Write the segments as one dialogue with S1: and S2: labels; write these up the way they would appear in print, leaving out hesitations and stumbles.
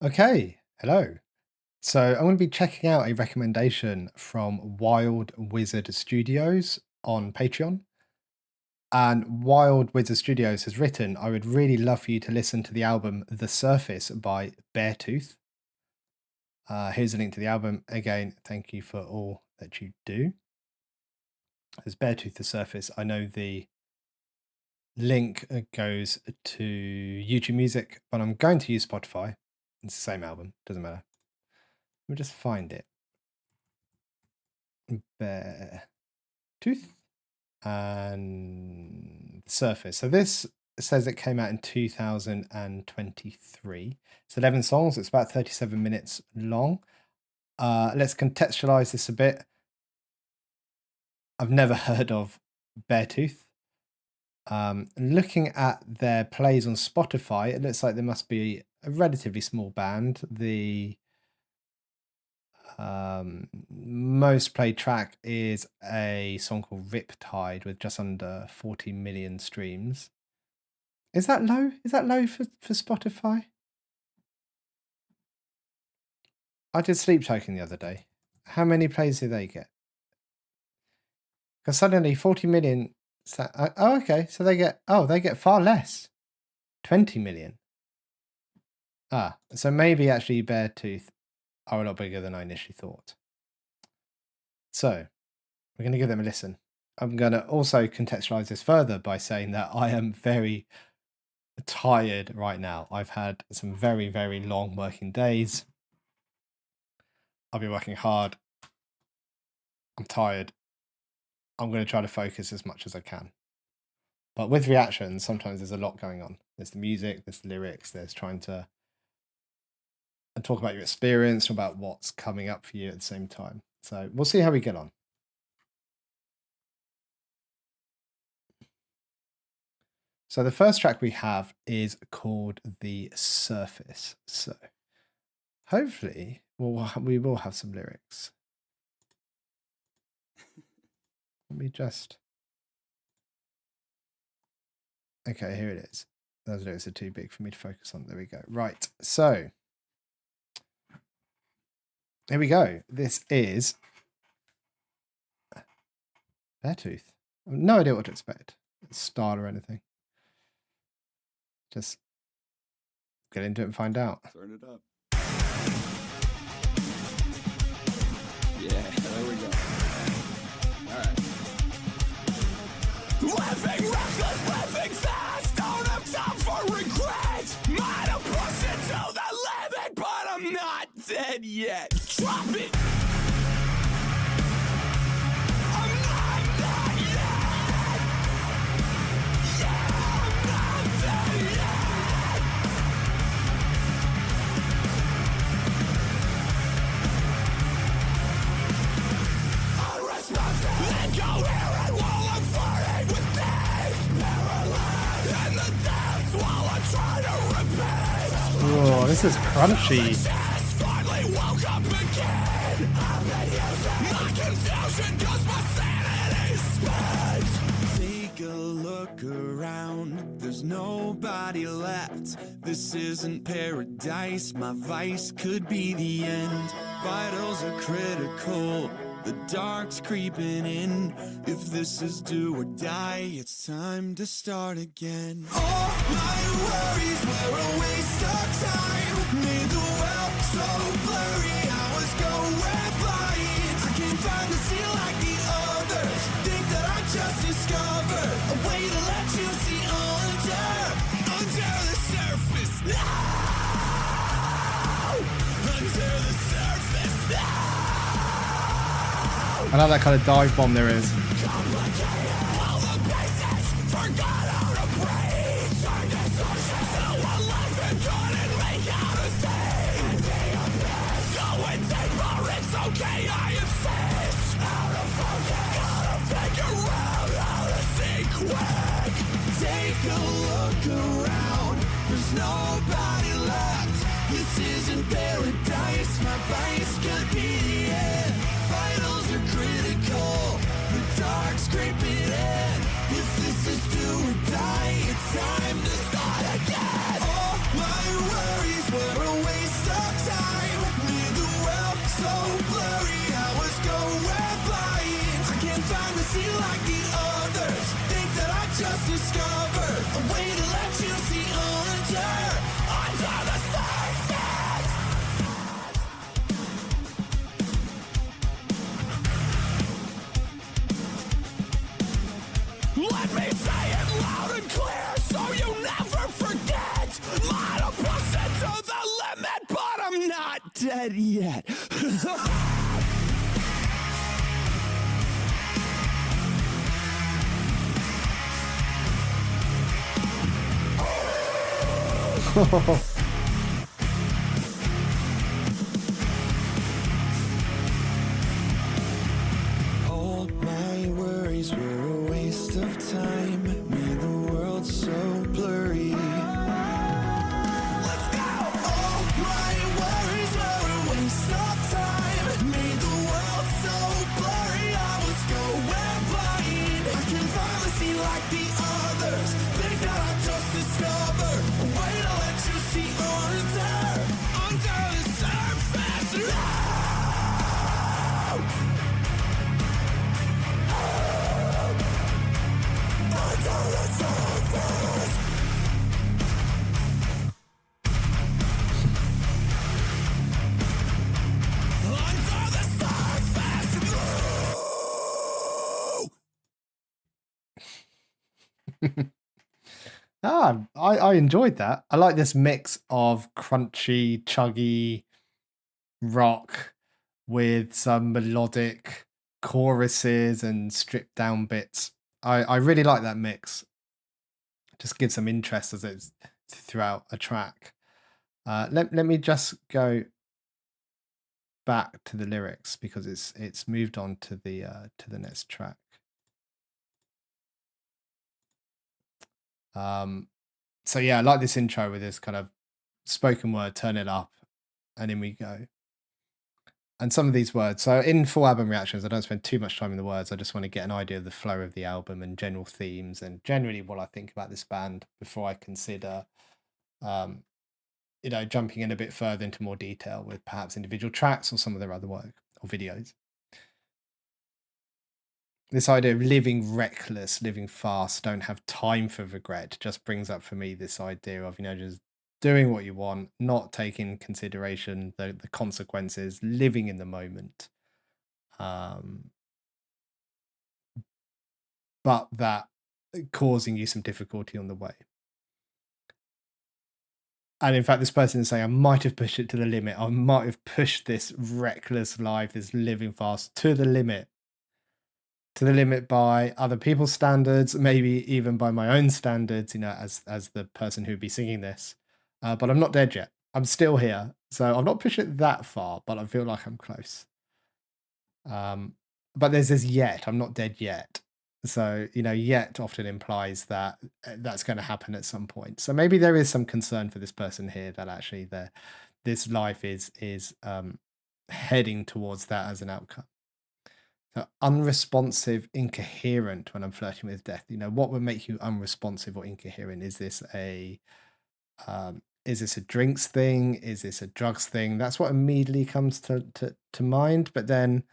S1: Okay, hello. So I'm going to be checking out a recommendation from Wild Wizard Studios on Patreon. And Wild Wizard Studios has written, I would really love for you to listen to the album The Surface by Beartooth. Here's a link to the album. Again, thank you for all that you do. There's Beartooth The Surface. I know the link goes to YouTube Music, but I'm going to use Spotify. It's the same album, doesn't matter. Let me just find it. Beartooth and Surface. So this says it came out in 2023. It's 11 songs. It's about 37 minutes long. Let's contextualize this a bit. I've never heard of Beartooth. Looking at their plays on Spotify, it looks like there must be a relatively small band. The most played track is a song called Riptide with just under 40 million streams. Is that low? Is that low for Spotify? I did Sleep Token the other day. How many plays do they get? Because suddenly 40 million. Oh, okay. So they get far less. 20 million. So maybe actually Beartooth are a lot bigger than I initially thought. So we're going to give them a listen. I'm going to also contextualize this further by saying that I am very tired right now. I've had some very, very long working days. I've been working hard. I'm tired. I'm going to try to focus as much as I can. But with reactions, sometimes there's a lot going on. There's the music, there's the lyrics, there's trying to talk about your experience, about what's coming up for you at the same time. So we'll see how we get on. So the first track we have is called The Surface. So hopefully we will have some lyrics. Let me just... Okay, here it is. Those lyrics are too big for me to focus on. There we go. Right, so here we go. This is Beartooth. I have no idea what to expect. Style or anything. Just get into it and find out.
S2: Turn it up. Yeah, there we go. All right. Living reckless, living fast. Don't have time for regret. Might have pushed it to the limit, but I'm not dead yet. Drop it. I'm not dead yet. Yeah, I'm not dead yet. Unresponsive. Incoherent while I'm flirting with days. Paralyzed in the depths while I try to repeat.
S1: Oh, this is crunchy.
S2: Finally woke up again. My confusion cause my sanity's spent. Take a look around. There's nobody left. This isn't paradise. My vice could be the end. Vitals are critical. The dark's creeping in. If this is do or die, it's time to start again. All my worries were a waste of time. Made the world so blurry, I was going blind. I can't find the seal like the others. Think that I just discovered a way to let you see under the surface now. Under the surface now.
S1: I love that kind of dive bomb there is.
S2: Take a look around. There's nobody left. This isn't paradise. My vice could be the end. Vitals are critical. The dark's creeping in. If this is do or die, it's time to start again. All my worries were a waste of dead yet. All my worries were a waste of time, made the world so blurry. Let's go! All my worries were a waste of time, made the world so blurry. I was going blind. I can finally see like the others. Think that I just discovered a way to let you see under the surface.
S1: I enjoyed that. I like this mix of crunchy, chuggy rock with some melodic choruses and stripped down bits. I really like that mix. Just gives some interest as it's throughout a track. Let me just go back to the lyrics because it's moved on to the next track. So yeah, I like this intro with this kind of spoken word, turn it up, and in we go. And some of these words, so in full album reactions, I don't spend too much time in the words. I just want to get an idea of the flow of the album and general themes and generally what I think about this band before I consider, um, jumping in a bit further into more detail with perhaps individual tracks or some of their other work or videos. This idea of living reckless, living fast, don't have time for regret, just brings up for me this idea of, just doing what you want, not taking consideration the consequences, living in the moment. Um, but that causing you some difficulty on the way. And in fact, this person is saying, I might have pushed it to the limit. I might have pushed this reckless life, this living fast to the limit by other people's standards, maybe even by my own standards, as the person who'd be singing this. But I'm not dead yet. I'm still here. So I've not pushed it that far, but I feel like I'm close. But there's this yet, I'm not dead yet. So, yet often implies that that's going to happen at some point. So maybe there is some concern for this person here that actually this life is heading towards that as an outcome. So unresponsive, incoherent when I'm flirting with death. What would make you unresponsive or incoherent? Is this a drinks thing? Is this a drugs thing? That's what immediately comes to mind. But then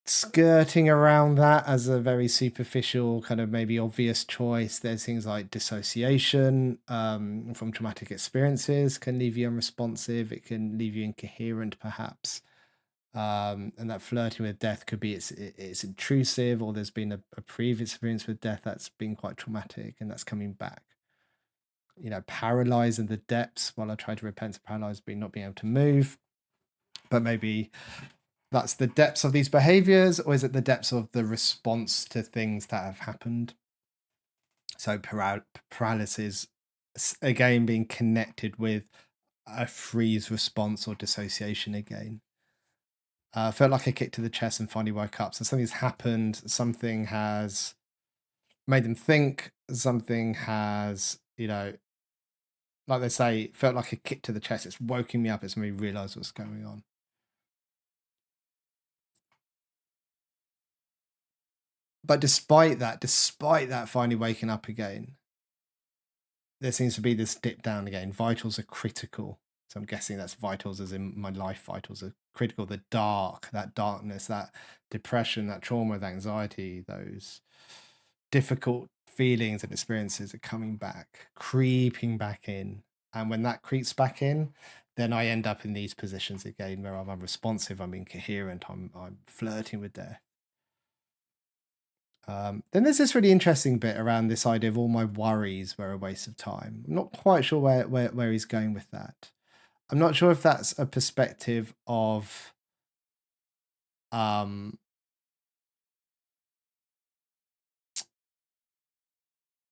S1: skirting around that as a very superficial kind of maybe obvious choice, there's things like dissociation from traumatic experiences can leave you unresponsive. It can leave you incoherent perhaps. And that flirting with death could be it's intrusive, or there's been a previous experience with death that's been quite traumatic and that's coming back. Paralyzed in the depths while I try to repent to paralyzed being not being able to move. But maybe that's the depths of these behaviors, or is it the depths of the response to things that have happened? So paralysis, again, being connected with a freeze response or dissociation again. Felt like a kick to the chest and finally woke up. So something's happened, something has made them think, something has, like they say, felt like a kick to the chest. It's woken me up. It's made me realize what's going on. But despite that finally waking up again, there seems to be this dip down again. Vitals are critical. So I'm guessing that's vitals as in my life vitals are critical. That darkness, that depression, that trauma, that anxiety, those difficult feelings and experiences are coming back, creeping back in. And when that creeps back in, then I end up in these positions again where I'm unresponsive, I'm incoherent, I'm flirting with death. Then there's this really interesting bit around this idea of all my worries were a waste of time. I'm not quite sure where he's going with that. I'm not sure if that's a perspective of um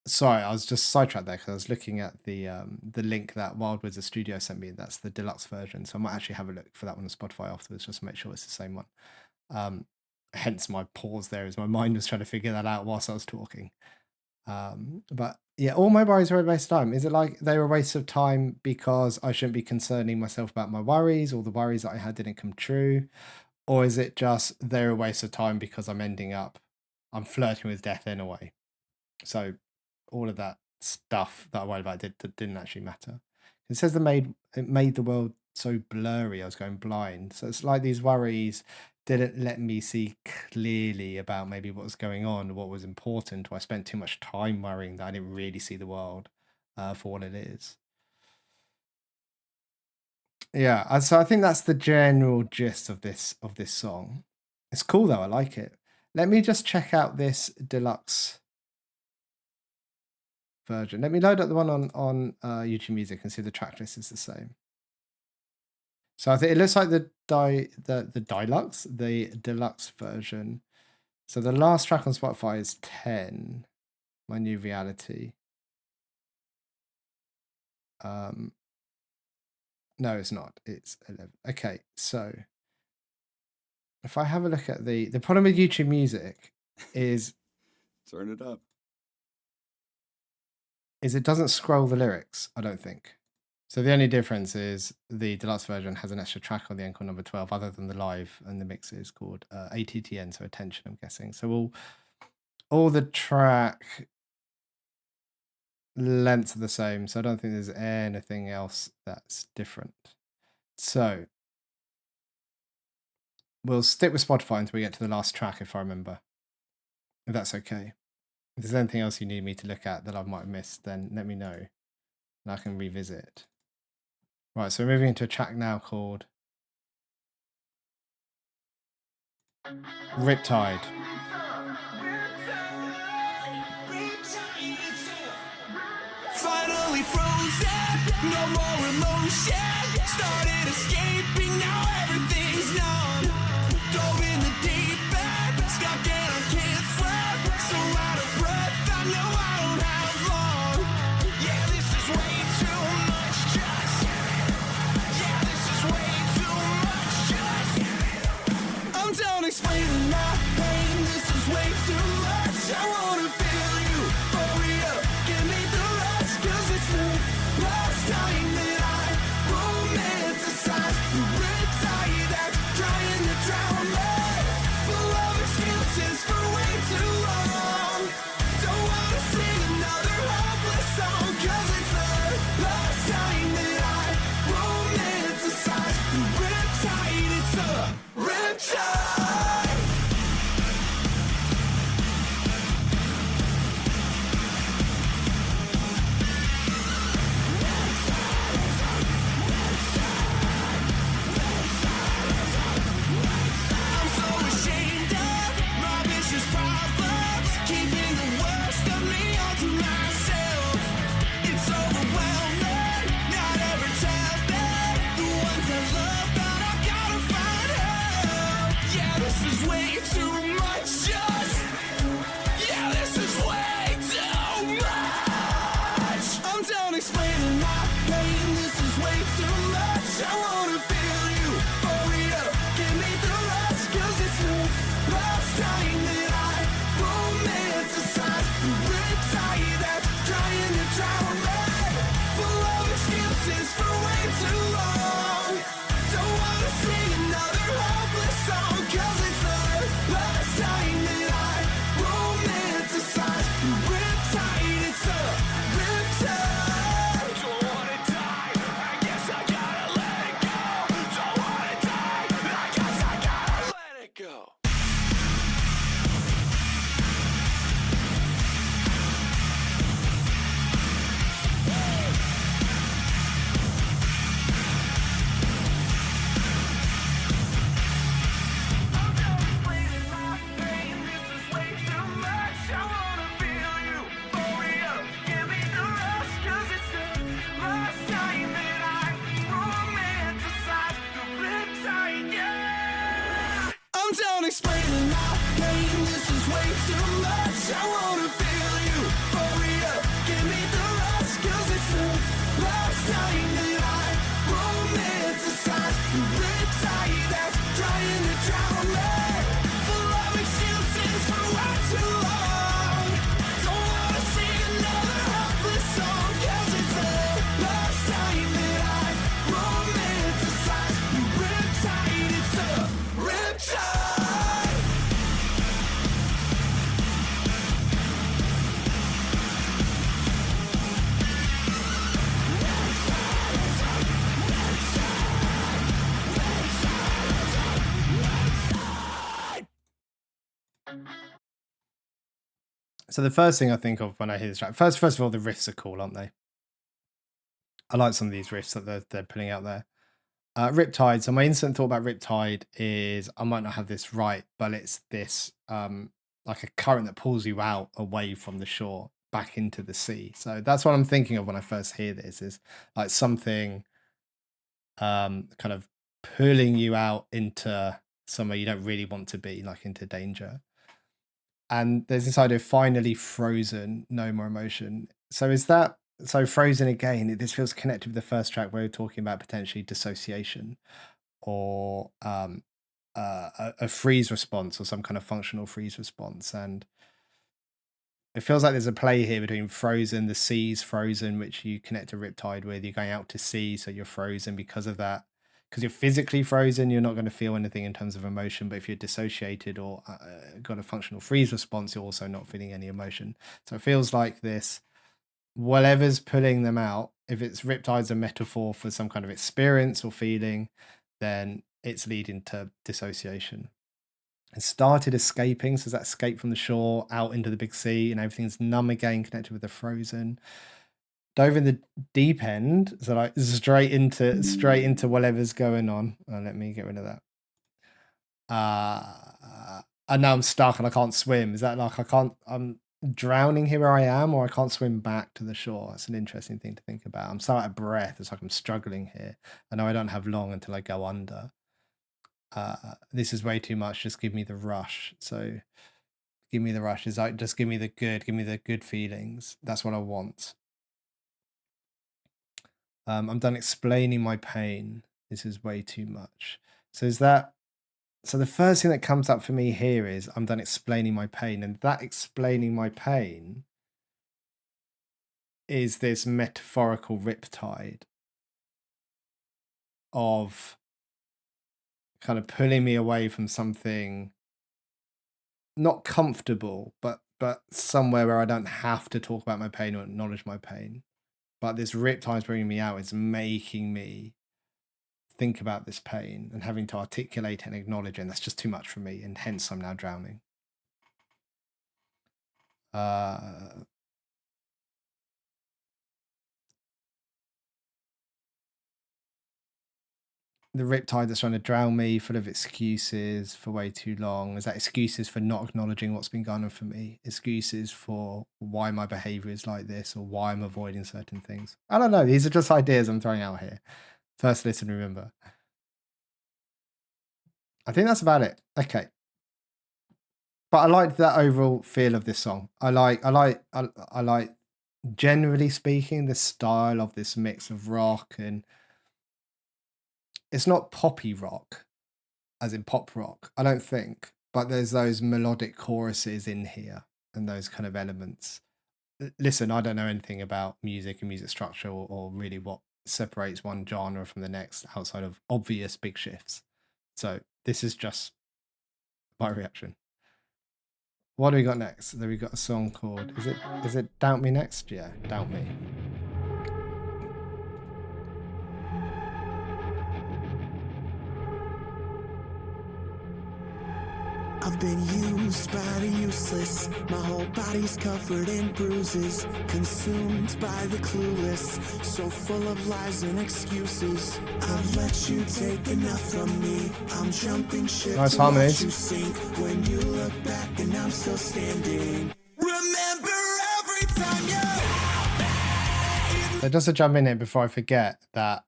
S1: sorry, I was just sidetracked there because I was looking at the link that Wild Wizard Studio sent me. That's the deluxe version. So I might actually have a look for that one on Spotify afterwards just to make sure it's the same one. Hence my pause there as my mind was trying to figure that out whilst I was talking. But yeah, all my worries are a waste of time. Is it like they were a waste of time because I shouldn't be concerning myself about my worries, or the worries that I had didn't come true? Or is it just they're a waste of time because I'm flirting with death in a way? So all of that stuff that I worried about didn't actually matter. It says it made the world so blurry. I was going blind. So it's like these worries didn't let me see clearly about maybe what was going on, what was important. Or I spent too much time worrying that I didn't really see the world for what it is. Yeah, so I think that's the general gist of this song. It's cool though. I like it. Let me just check out this deluxe version. Let me load up the one on YouTube Music and see if the track list is the same. So I think it looks like the deluxe, the deluxe version. So the last track on Spotify is 10, My New Reality. No, it's not. It's 11. Okay, so if I have a look at the problem with YouTube Music is
S2: Turn it up.
S1: It doesn't scroll the lyrics, I don't think. So the only difference is the deluxe version has an extra track on the encore number 12, other than the live and the mix is called ATTN, so attention, I'm guessing. So all the track lengths are the same, so I don't think there's anything else that's different. So we'll stick with Spotify until we get to the last track, if I remember. If that's okay. If there's anything else you need me to look at that I might have missed, then let me know and I can revisit. Right, so we're moving into a track now called Riptide.
S2: Finally frozen, no more emotion. Started escaping, now everything's numb. Dove in the deep end, stuck and I can't swim. So out of breath, I know I don't have long. Yeah, this is way too much, just yeah, this is way too much, just I'm done explaining my pain, this is way too much. I wanna feel you, hurry up, give me the rush, 'cause it's the last time that I romanticize the riptide that's trying romanticize. Riptide that's trying to drown me. Full of excuses for way too long. Don't wanna sing another helpless song, 'cause it's the last time that I romanticize. Riptide, it's a riptide.
S1: So the first thing I think of when I hear this track, first of all, the riffs are cool, aren't they? I like some of these riffs that they're putting out there. Riptide. So my instant thought about Riptide is I might not have this right, but it's this like a current that pulls you out away from the shore back into the sea. So that's what I'm thinking of when I first hear this is like something kind of pulling you out into somewhere you don't really want to be, like into danger. And there's this idea of finally frozen, no more emotion. So is that so frozen again? This feels connected with the first track where we are talking about potentially dissociation or a freeze response or some kind of functional freeze response. And it feels like there's a play here between frozen, the sea's frozen, which you connect a riptide with. You're going out to sea, so you're frozen because of that. Because you're physically frozen, you're not going to feel anything in terms of emotion. But if you're dissociated or got a functional freeze response, you're also not feeling any emotion. So it feels like this whatever's pulling them out, if it's riptide's a metaphor for some kind of experience or feeling, then it's leading to dissociation. And started escaping, so that escape from the shore out into the big sea, and everything's numb again, connected with the frozen. Dove in the deep end, so like straight into whatever's going on. Let me get rid of that. And now I'm stuck and I can't swim. Is that like I'm drowning here where I am, or I can't swim back to the shore? That's an interesting thing to think about. I'm so out of breath. It's like I'm struggling here. I know I don't have long until I go under. This is way too much. Just give me the rush. So give me the rush. Is like just give me the good feelings. That's what I want. I'm done explaining my pain. This is way too much. So is that so the first thing that comes up for me here is I'm done explaining my pain, and that explaining my pain is this metaphorical riptide of kind of pulling me away from something not comfortable, but somewhere where I don't have to talk about my pain or acknowledge my pain. But this riptide's bringing me out. It's making me think about this pain and having to articulate it and acknowledge it. And that's just too much for me, and hence I'm now drowning. The riptide that's trying to drown me, full of excuses for way too long. Is that excuses for not acknowledging what's been going on for me? Excuses for why my behavior is like this or why I'm avoiding certain things? I don't know. These are just ideas I'm throwing out here. First listen, remember. I think that's about it. Okay. But I like that overall feel of this song. I like generally speaking, the style of this mix of rock, and it's not poppy rock as in pop rock, I don't think, but there's those melodic choruses in here and those kind of elements. Listen, I don't know anything about music and music structure or really what separates one genre from the next outside of obvious big shifts. So this is just my reaction. What do we got next? Then we got a song called is it Doubt Me next? Yeah, Doubt Me.
S2: I've been used by the useless. My whole body's covered in bruises, consumed by the clueless, so full of lies and excuses. I've let you take enough from me. I'm jumping ship
S1: Nice
S2: to watch
S1: harmonies.
S2: you sink. When you look back and I'm still standing. Remember every time you.
S1: So just to jump in here before I forget that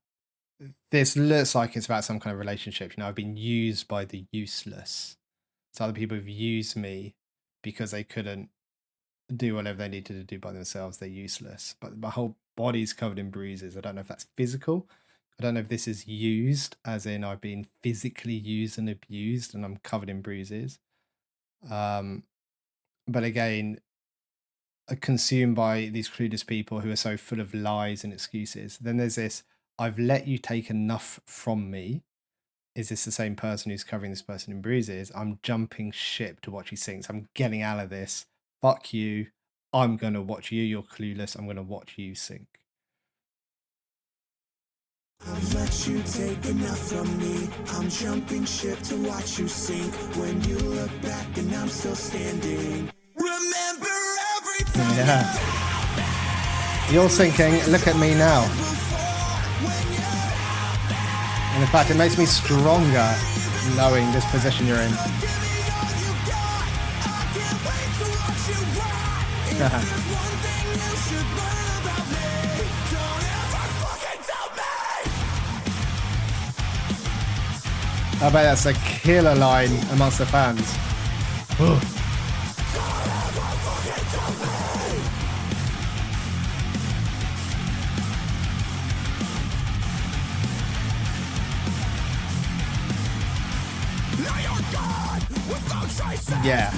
S1: this looks like it's about some kind of relationship. I've been used by the useless. So other people have used me because they couldn't do whatever they needed to do by themselves. They're useless. But my whole body's covered in bruises. I don't know if that's physical I don't know if this is used, as in I've been physically used and abused and I'm covered in bruises. Um, but again, consumed by these clueless people who are so full of lies and excuses. Then there's this, I've let you take enough from me. Is this the same person who's covering this person in bruises? I'm jumping ship to watch you sink. I'm getting out of this. Fuck you. I'm going to watch you. You're clueless. I'm going to watch you sink.
S2: I've let you take enough from me. I'm jumping ship to watch you sink. When you look back and I'm still standing. Remember every time.
S1: Yeah. You're sinking. Look at me now. And in fact, it makes me stronger knowing this position you're in. I bet that's a killer line amongst the fans. Yeah.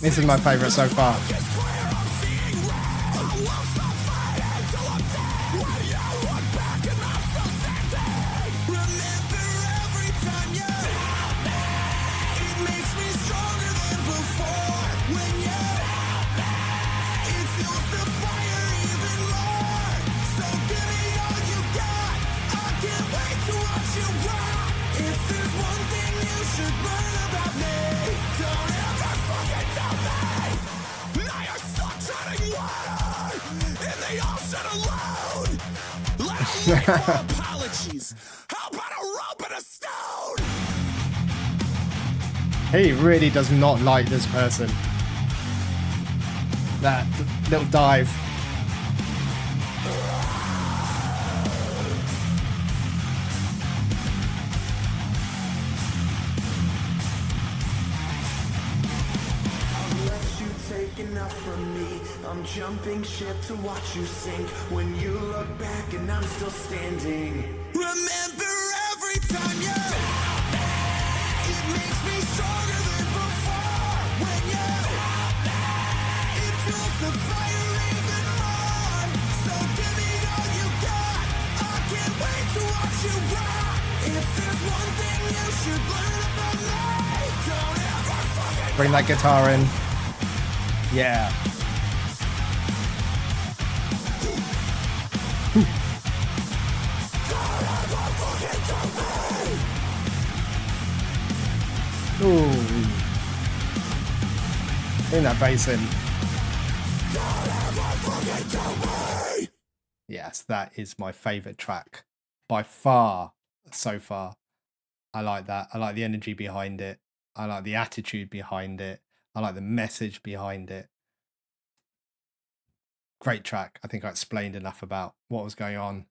S1: This is my favorite so far.
S2: Apologies. How about a rope and a stone?
S1: He really does not like this person. That little dive.
S2: Enough from me. I'm jumping ship to watch you sink. When you look back and I'm still standing. Remember every time you it makes me stronger than before. When you it fuels the fire even more. So give me all you got. I can't wait to watch you rock. If there's one thing you should learn about me, don't ever fucking
S1: bring that guitar in. Yeah. Ooh. In that basin. Yes, that is my favorite track by far so far. I like that. I like the energy behind it. I like the attitude behind it. I like the message behind it. Great track. I think I explained enough about what was going on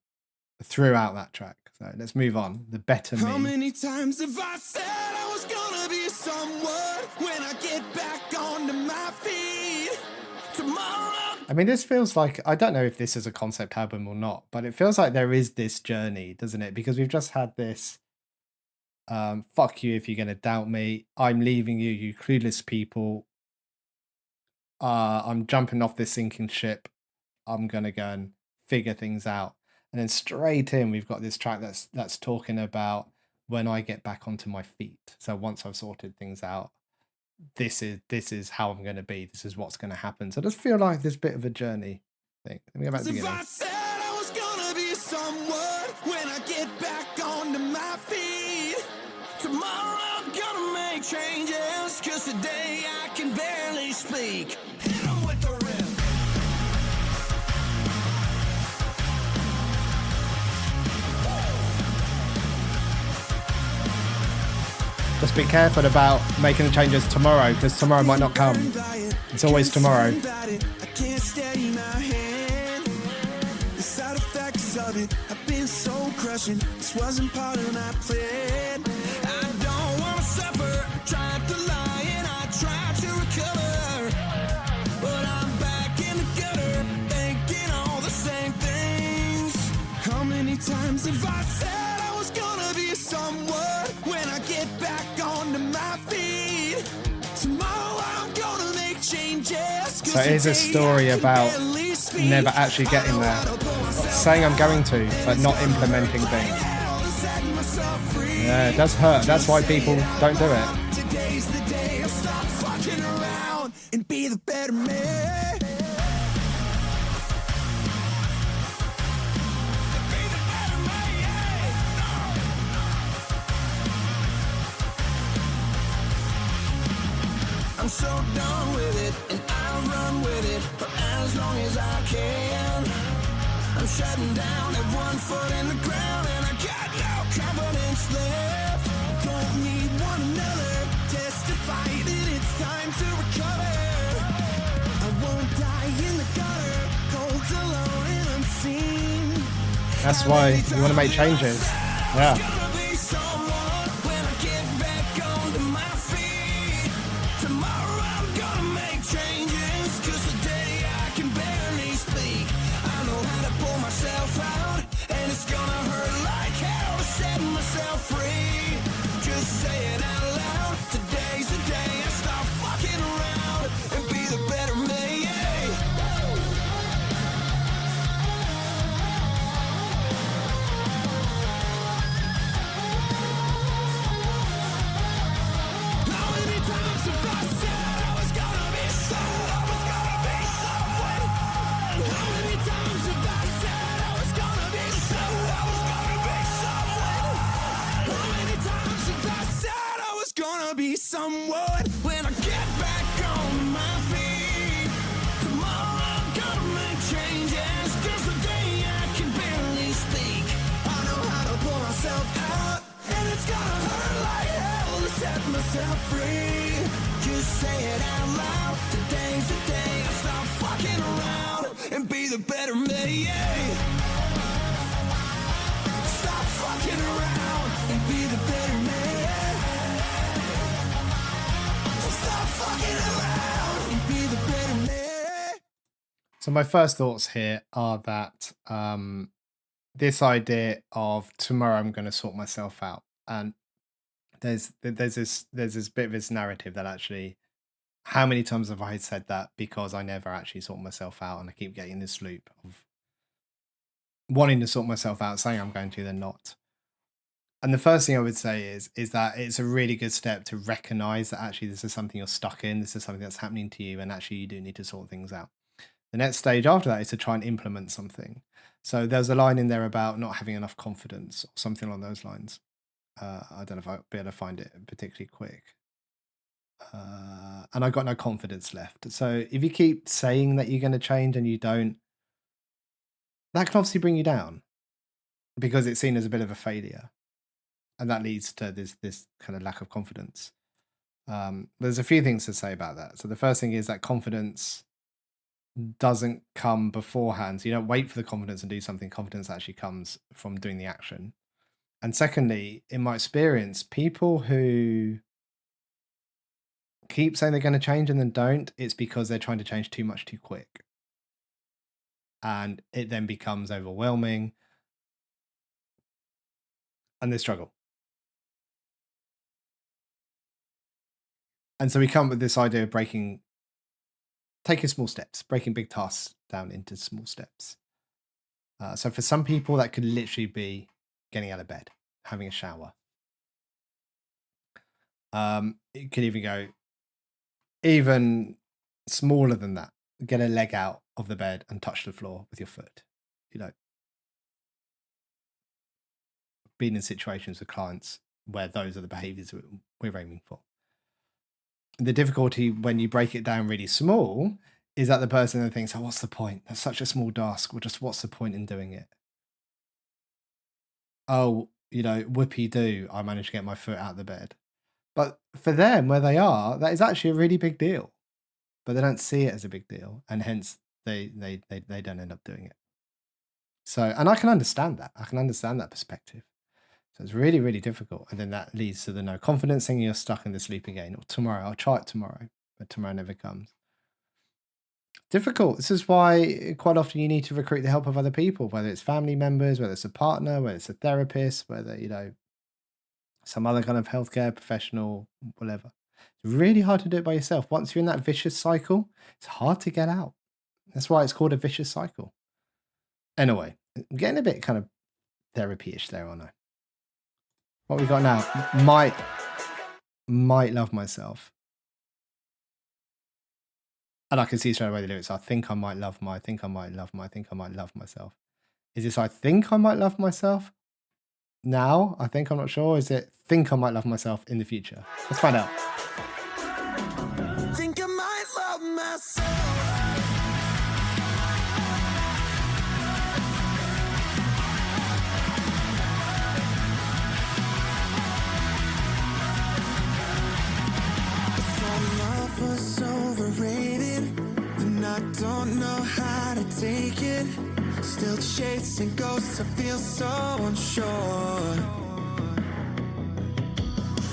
S1: throughout that track. So let's move on. The Better Me.
S2: How many times have I said I was gonna be someone when I get back onto my feet tomorrow?
S1: I mean, this feels like, I don't know if this is a concept album or not, but it feels like there is this journey, doesn't it? Because we've just had this, fuck you if you're going to doubt me. I'm leaving you, you clueless people. I'm jumping off this sinking ship. I'm going to go and figure things out. And then straight in, we've got this track that's talking about when I get back onto my feet. So once I've sorted things out, this is how I'm going to be. This is what's going to happen. So I just feel like this bit of a journey thing. Let me go back to the beginning.
S2: If I said I was gonna be someone when I get back onto my feet tomorrow, I'm gonna make changes, 'cause today I can barely speak. Hit 'em with the riff.
S1: Just be careful about making the changes tomorrow, because tomorrow might not come. It's always tomorrow.
S2: I can't steady my hand. The side effects of it have been so crushing. This wasn't part of my plan. I don't want to suffer. I tried to lie and I tried to recover, but I'm many times have I said I was gonna be someone when I get back onto my feet? Tomorrow I'm gonna make changes.
S1: So it is a story about never actually getting there. Saying I'm going to, but not implementing things. Yeah, it does hurt. That's why people don't do it.
S2: Today's the day I'll stop fucking around and be the better man. I'm so done with it, and I'll run with it for as long as I can. I'm shutting down at 1 foot in the ground, and I got no confidence left. Don't need one another, testify that it's time to recover. I won't die in the gutter, cold, alone, and unseen.
S1: That's why you want to make changes. Yeah. Someone when I get back on my feet. Tomorrow I'm gonna make changes, 'cause today I can barely speak. I know how to pull myself out, and it's gonna hurt like hell to set myself free. Just say it out loud. Today's the day I stop fucking around and be the better me. Stop fucking around and be the better me. So my first thoughts here are that this idea of tomorrow I'm going to sort myself out, and there's this bit of this narrative that actually, how many times have I said that because I never actually sort myself out, and I keep getting this loop of wanting to sort myself out, saying I'm going to, then not. And the first thing I would say is that it's a really good step to recognize that actually this is something you're stuck in, this is something that's happening to you, and actually you do need to sort things out. The next stage after that is to try and implement something. So there's a line in there about not having enough confidence or something along those lines. I don't know if I'll be able to find it particularly quick. And I got no confidence left. So if you keep saying that you're going to change and you don't, that can obviously bring you down because it's seen as a bit of a failure. And that leads to this kind of lack of confidence. There's a few things to say about that. So the first thing is that confidence doesn't come beforehand. So you don't wait for the confidence and do something. Confidence actually comes from doing the action. And secondly, in my experience, people who keep saying they're going to change and then don't, it's because they're trying to change too much too quick. And it then becomes overwhelming and they struggle. And so we come up with this idea of taking small steps, breaking big tasks down into small steps. So for some people, that could literally be getting out of bed, having a shower. It could even go even smaller than that. Get a leg out of the bed and touch the floor with your foot. You know, being in situations with clients where those are the behaviors we're aiming for. The difficulty when you break it down really small is that the person then thinks, oh, what's the point? That's such a small task. Well, just what's the point in doing it? Oh, whoopee do. I managed to get my foot out of the bed. But for them, where they are, that is actually a really big deal. But they don't see it as a big deal. And hence they don't end up doing it. So, and I can understand that. I can understand that perspective. So it's really, really difficult. And then that leads to the no confidence thing. You're stuck in this loop again. Or tomorrow, I'll try it tomorrow. But tomorrow never comes. Difficult. This is why quite often you need to recruit the help of other people, whether it's family members, whether it's a partner, whether it's a therapist, whether, some other kind of healthcare professional, whatever. It's really hard to do it by yourself. Once you're in that vicious cycle, it's hard to get out. That's why it's called a vicious cycle. Anyway, I'm getting a bit kind of therapy-ish there, aren't I? What we got now? Might love myself. And I can see straight away the lyrics. I think I might love my, I think I might love my, I think I might love myself. Is this I think I might love myself now? I think I'm not sure. Is it think I might love myself in the future? Let's find out.
S2: Think I might love myself. Thought love was overrated, and I don't know how to take it. Still chasing ghosts, I feel so unsure.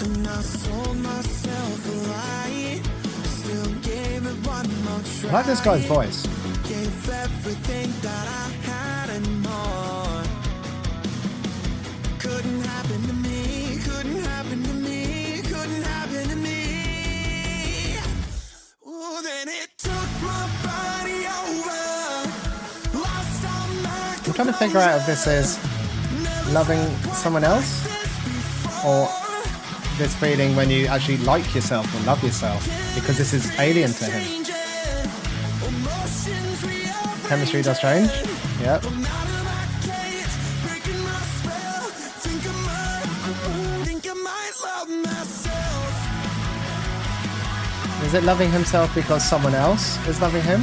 S2: And I sold myself a lie, still gave it one more try.
S1: I like this guy's voice.
S2: Gave everything that I had and more. Couldn't happen to me, couldn't happen to me, couldn't happen to me. Ooh, then it took my body over. Lost all my
S1: I'm trying to figure out if this is loving someone else or this feeling when you actually like yourself or love yourself, because this is alien to him. Chemistry does change. Yep. Is it loving himself because someone else is loving him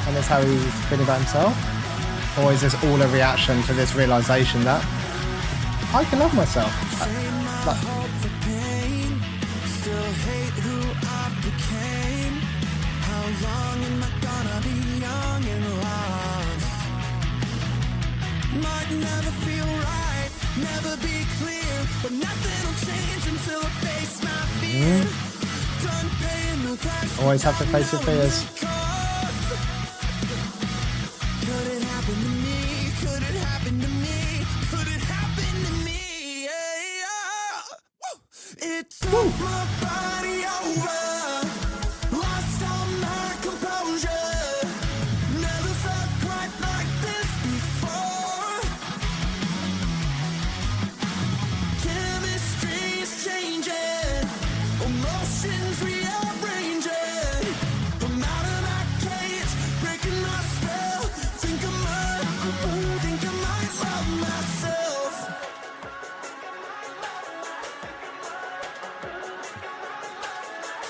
S1: and that's how he's feeling about himself? Or is this all a reaction to this realization that I can love myself?
S2: Might never feel right, never be clear, but nothing will change until I face my fear. Done paying the price.
S1: Always have to face your fears.
S2: Could it happen to me? Could it happen to me? Could it happen to me? Yeah. Woo. It took my body over. Lost all my composure. Never felt quite like this before. Chemistry's changing, emotions rearranging. I'm out of my cage, breaking my spell. Think I might love myself.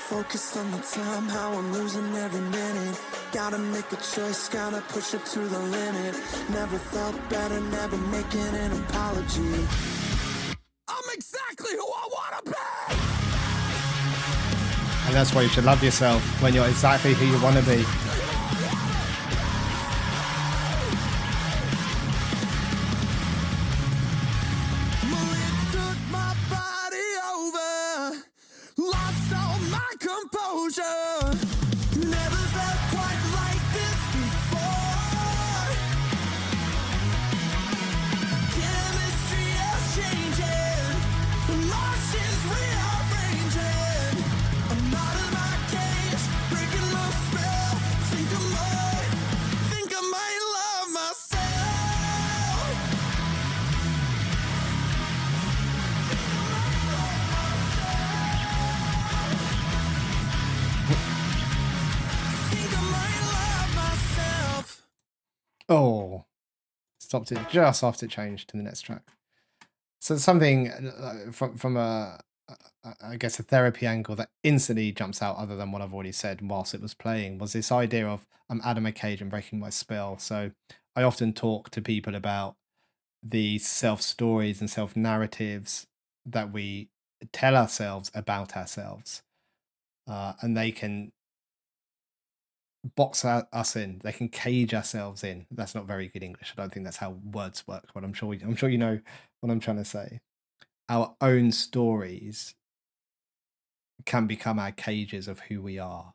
S2: Focused on the time, how I'm losing every minute. Gotta make a choice, gotta push it to the limit. Never felt better, never making an apology. I'm exactly who I wanna be.
S1: And that's why you should love yourself, when you're exactly who you want to be.
S2: Well, it took my body over. Lost all my composure. Never felt quite like this before. Chemistry is changing, emotions rearranging. I'm out of my cage, breaking my spell. Think I might love myself. Think I might love myself.
S1: Oh, stopped it just after it changed to the next track. So something from I guess a therapy angle that instantly jumps out, other than what I've already said whilst it was playing, was this idea of I'm out of my cage and breaking my spell. So I often talk to people about the self stories and self narratives that we tell ourselves about ourselves, and they can box us in. They can cage ourselves in. That's not very good English. I don't think that's how words work, but I'm sure you know what I'm trying to say. Our own stories can become our cages of who we are.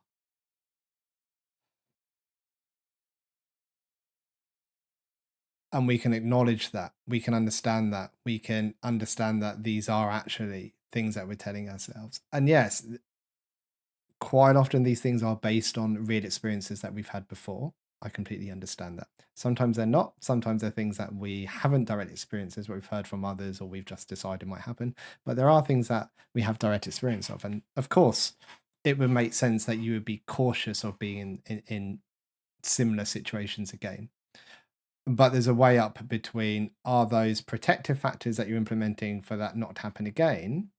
S1: And we can acknowledge that. We can understand that. We can understand that these are actually things that we're telling ourselves. And yes, quite often these things are based on real experiences that we've had before. I completely understand that. Sometimes they're not. Sometimes they're things that we haven't direct experiences, but we've heard from others or we've just decided might happen. But there are things that we have direct experience of. And of course, it would make sense that you would be cautious of being in similar situations again. But there's a way up between, are those protective factors that you're implementing for that not to happen again,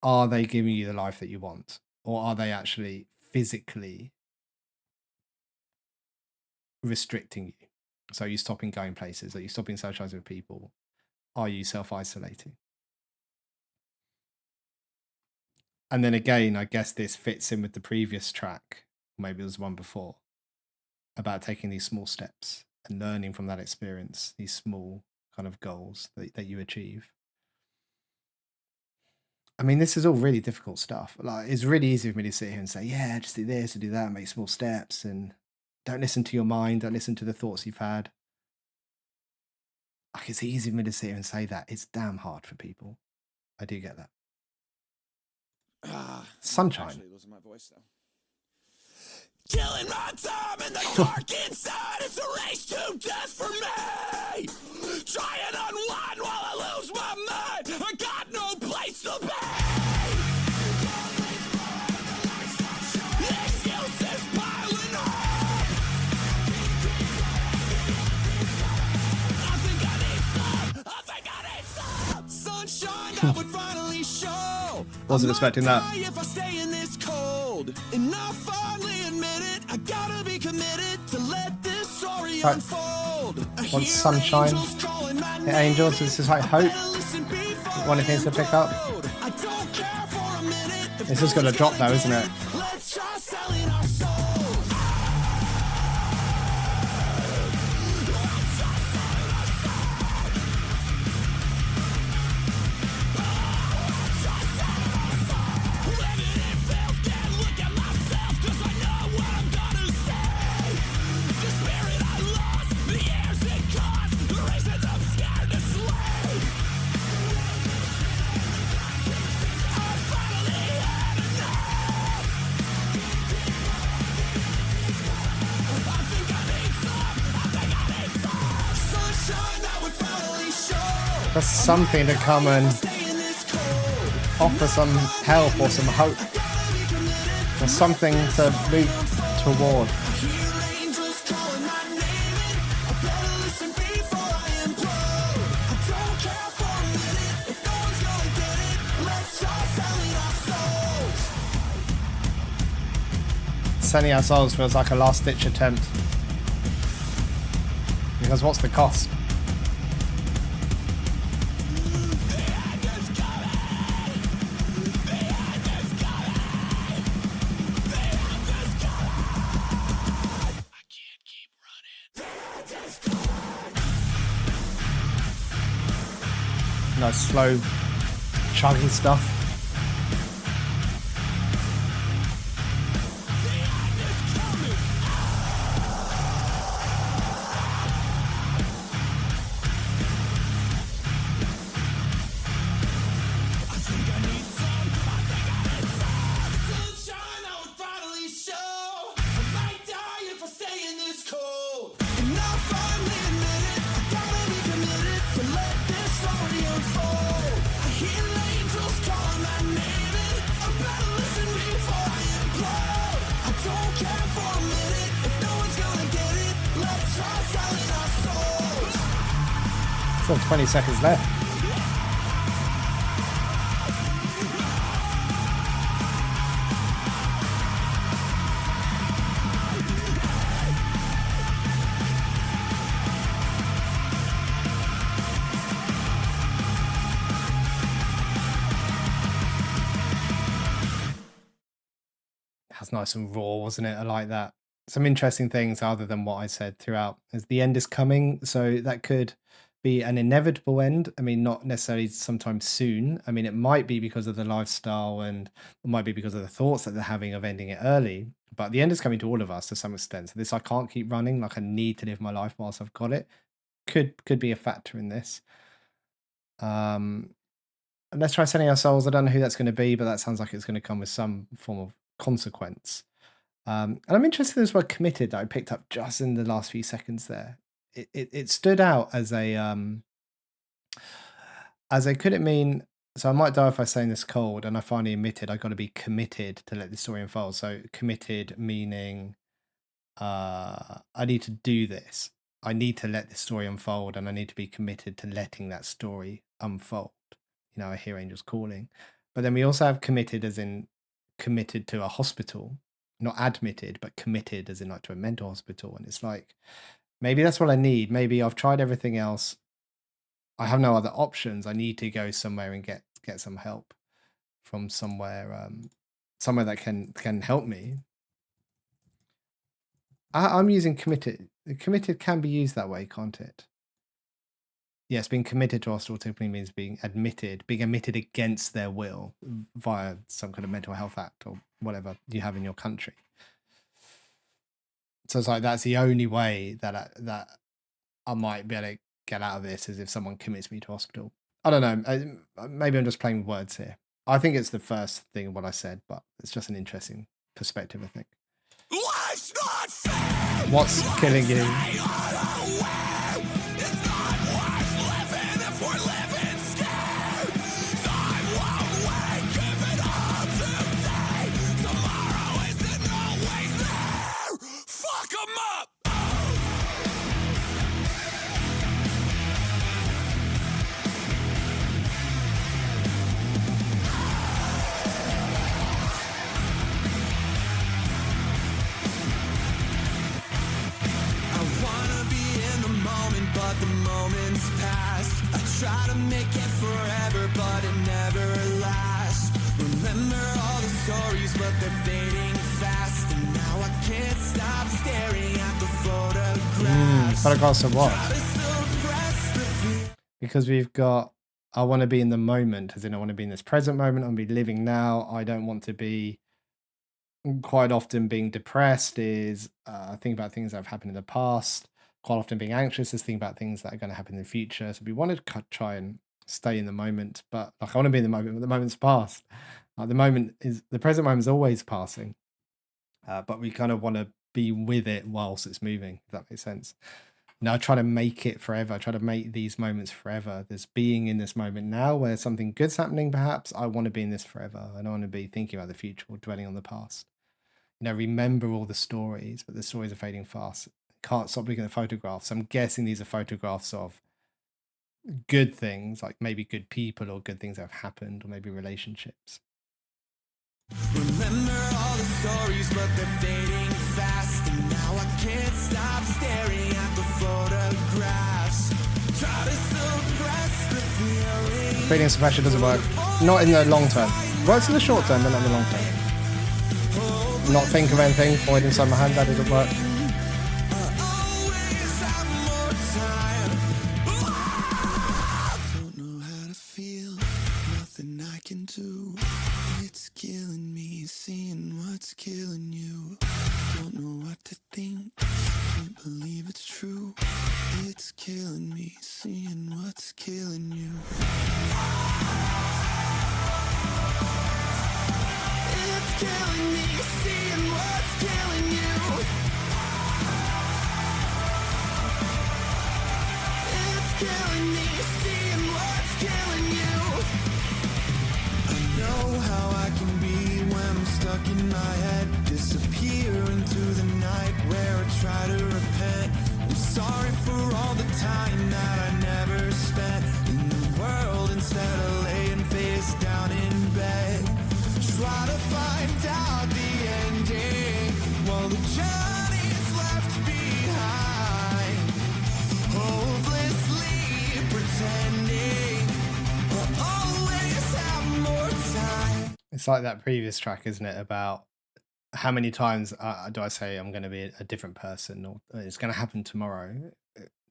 S1: are they giving you the life that you want? Or are they actually physically restricting you? So are you stopping going places? Are you stopping socializing with people? Are you self-isolating? And then again, I guess this fits in with the previous track, maybe there was one before, about taking these small steps and learning from that experience, these small kind of goals that you achieve. I mean, this is all really difficult stuff. Like, it's really easy for me to sit here and say, yeah, just do this and do that, make small steps, and don't listen to your mind, don't listen to the thoughts you've had. Like, it's easy for me to sit here and say that. It's damn hard for people. I do get that.
S2: I'm
S1: Sunshine.
S2: actually losing my voice though. Killing my time in the dark inside. It's a race to death for me. Try and unwind while I lose my mind. I got no place to be. Excuses piling up. I think I need some sunshine that would finally show.
S1: Wasn't expecting that.
S2: If I stay in this cold, and I finally admit it, I gotta be committed to let this story
S1: Right.
S2: unfold.
S1: Want sunshine? The angels, this is like hope. One of the things to pick up. It's just gonna drop though, isn't it?
S2: Let's try selling our souls. Living in filth, can't look at myself, 'cause I know what I'm gonna say. The spirit I lost, the years it cost, the reasons I'm scared to sleep. I finally had enough. I think I need some sunshine that would finally show.
S1: That's something to come and
S2: Stay in this cold.
S1: offer some help or some hope. Or something to move toward.
S2: Hear angels calling my name, and I better listen before I implode. I don't care for a minute if no one's gonna get it. Let's try selling our souls.
S1: Selling our souls feels like a last ditch attempt. Because what's the cost?
S2: I can't keep running.
S1: Nice slow, chuggy stuff.
S2: Sunshine that would finally show. I might die if I stay in this cold. And I finally admit it, I gotta be committed to let this story unfold. I hear angels calling my name, and I better listen before I implode. I don't care for a minute if no one's gonna get it. Let's try selling our souls.
S1: Still 20 seconds left. That's nice and raw, wasn't it? I like that. Some interesting things other than what I said throughout is the end is coming. So that could be an inevitable end. I mean, not necessarily sometime soon. I mean, it might be because of the lifestyle and it might be because of the thoughts that they're having of ending it early. But the end is coming to all of us to some extent. So this I can't keep running. Like I need to live my life whilst I've got it. Could be a factor in this. Um, and let's try selling our souls. I don't know who that's going to be, but that sounds like it's going to come with some form of consequence. And I'm interested in this word committed that I picked up just in the last few seconds there. It stood out as a could it mean so I might die if I say this cold and I finally admitted I got to be committed to let this story unfold. So committed meaning I need to do this. I need to let this story unfold and I need to be committed to letting that story unfold. You know, I hear angels calling. But then we also have committed as in committed to a hospital, not admitted, but committed as in like to a mental hospital. And it's like, maybe that's what I need. Maybe I've tried everything else. I have no other options. I need to go somewhere and get some help from somewhere, somewhere that can help me. I'm using committed. Committed can be used that way, can't it? Yes, being committed to hospital typically means being admitted against their will via some kind of mental health act or whatever you have in your country. So it's like that's the only way that I might be able to get out of this is if someone commits me to hospital. I don't know. Maybe I'm just playing with words here. I think it's the first thing of what I said, but it's just an interesting perspective, I think.
S2: Life's not fair.
S1: What's killing you?
S2: Stay unaware. It's not worth living if we're living scared. Time won't wait. Give it all today. Tomorrow isn't always there. Fuck 'em up. I wanna be in the moment, but the moment's past. I try to make it forever, but it never lasts. Remember all the stories, but they're fading fast. And now I can't stop staring at the photographs.
S1: Photographs of what?
S2: Try to suppress the fear.
S1: Because we've got I want to be in the moment, as in I want to be in this present moment. I want to be living now. I don't want to be quite often being depressed is think about things that have happened in the past. Quite often being anxious is thinking about things that are going to happen in the future. So we want to try and stay in the moment, but like I want to be in the moment, but the moment's past. The present moment is always passing, but we kind of want to be with it whilst it's moving. If that makes sense. Now I try to make it forever. I try to make these moments forever. There's being in this moment now where something good's happening, perhaps. I want to be in this forever. I don't want to be thinking about the future or dwelling on the past. You know, remember all the stories, but the stories are fading fast. Can't stop looking at the photographs. I'm guessing these are photographs of good things, like maybe good people or good things that have happened, or maybe relationships.
S2: Remember all the stories, but they're fading fast. And now I can't stop staring at the photographs. Try to suppress the feeling.
S1: Feeling suppression doesn't work. Not in the long term. Works in the short term, but not in the long term. Not think of anything, point inside my hand, that doesn't work.
S2: Always have more time. Don't know how to feel, nothing I can do. It's killing me, seeing what's killing you. Don't know what to think, can't believe it's true. It's killing me, seeing what's killing you. It's killing me, seeing what's killing you. It's killing me, seeing what's killing you. I know how I can be when I'm stuck in my head. Disappear into the night where I try to repent. I'm sorry for all the time that I never spent in the world instead of laying face down in bed. Try to find out the ending while the journey's left behind. Hopelessly pretending I'll always have more time.
S1: It's like that previous track, isn't it? About how many times do I say I'm going to be a different person or it's going to happen tomorrow?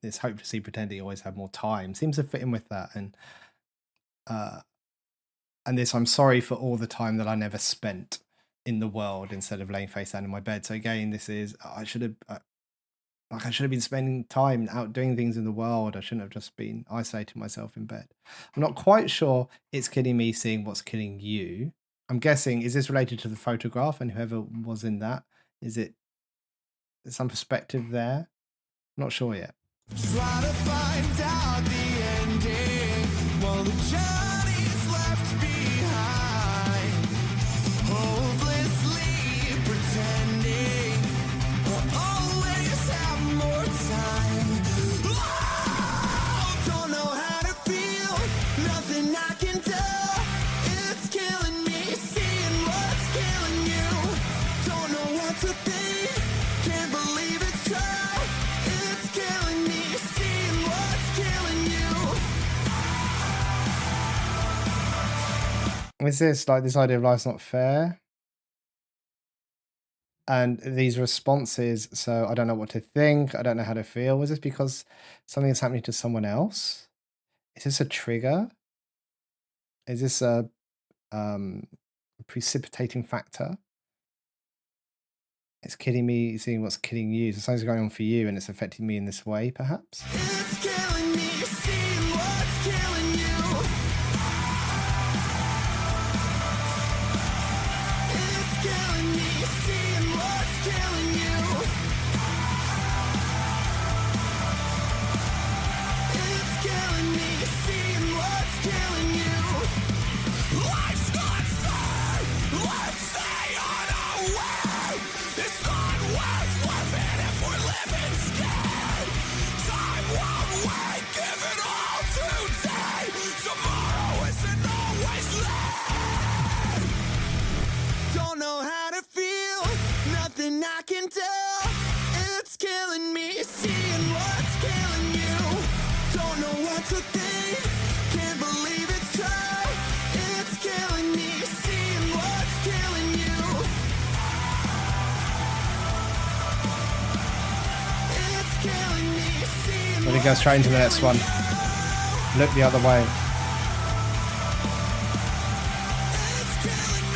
S1: this hopelessly pretending you always have more time seems to fit in with that. Uh, and this, I'm sorry for all the time that I never spent in the world instead of laying face down in my bed. So again, this is, I should have, like, I should have been spending time out doing things in the world. I shouldn't have just been isolating myself in bed. I'm not quite sure it's killing me seeing what's killing you. I'm guessing, is this related to the photograph and whoever was in that? Is it some perspective there? I'm not sure yet.
S2: Try to find out the ending while the journey's left behind. Hopelessly pretending we'll always have more time. Oh, don't know how to feel, nothing I can do. It's killing me, seeing what's killing you. Don't know what to think, can't believe it's true. It's killing me, seeing what's killing you.
S1: Is this like this idea of life's not fair? And these responses, so I don't know what to think, I don't know how to feel. Was this because something's happening to someone else? Is this a trigger? Is this a precipitating factor? It's killing me, seeing what's killing you. So something's going on for you and it's affecting me in this way, perhaps?
S2: It's killing me, seeing what's killing you. It's killing me, seeing what's killing you. It's killing me, seeing what's killing you. Life's not fair, let's stay unaware. It's not worth living if we're living scared. Time won't wait, give it all today. Tomorrow isn't always there. Don't know how to feel, nothing I can tell. It's killing me, seeing what's killing you. Don't know what to think, can't believe it's true. It's killing me, seeing what's killing you. It's killing me, seeing
S1: Let me go straight into the next one. Look the other way.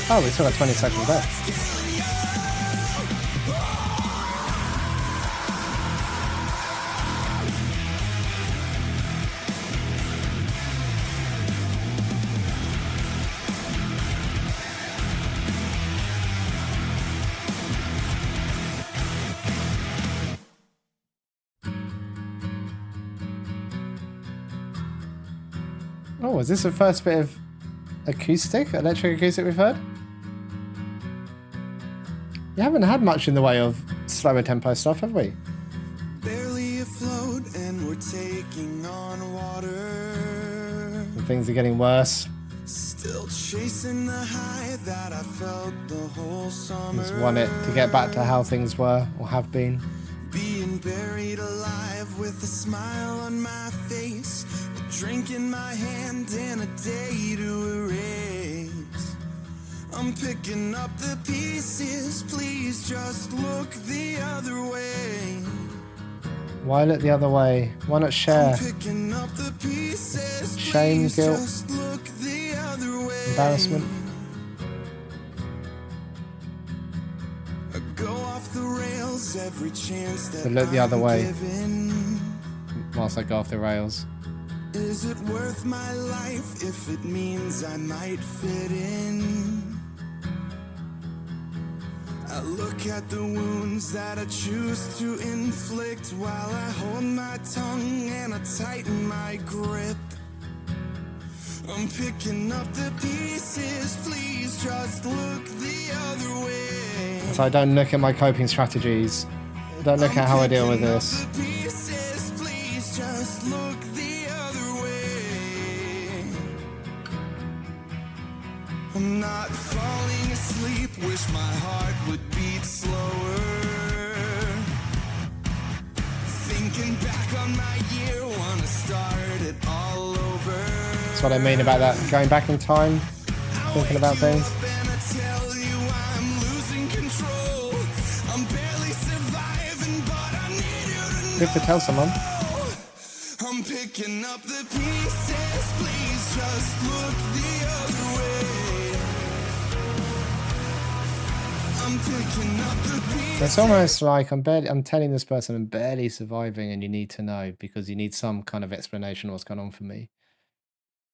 S1: Oh, we still got 20 seconds left. Oh, is this the first bit of electric acoustic we've heard? We haven't had much in the way of slower tempo stuff, have we?
S2: barely afloat and we're taking on water.
S1: And things are getting worse.
S2: Still chasing the high that I felt the whole summer.
S1: Just want it to get back to how things were or have been.
S2: Being buried alive with a smile on my face, a drink in my hand and a day to erase. I'm picking up the pieces, please just look the other way.
S1: Why look the other way? Why not share?
S2: I'm picking up the pieces,
S1: Shame,
S2: please
S1: guilt,
S2: just look the other way.
S1: embarrassment.
S2: I go off the rails every chance that
S1: So look the other
S2: I'm
S1: way.
S2: given.
S1: Whilst I go off the rails.
S2: Is it worth my life if it means I might fit in? I look at the wounds that I choose to inflict while I hold my tongue and I tighten my grip. I'm picking up the pieces, please just look the other way.
S1: So I don't look at my coping strategies. I don't look at how I deal with this.
S2: I'm picking up the pieces, please just look the other way. I'm not falling asleep, wish my heart would beat slower. Thinking back on my year, wanna start it all over.
S1: That's what I mean about that. Going back in time, thinking about things.
S2: And I tell you I'm losing control. I'm barely surviving, but I need you to
S1: Good to tell someone.
S2: know. I'm picking up the pieces, please just look the other way. I'm picking up the pieces.
S1: It's almost like I'm telling this person I'm barely surviving and you need to know because you need some kind of explanation of what's going on for me.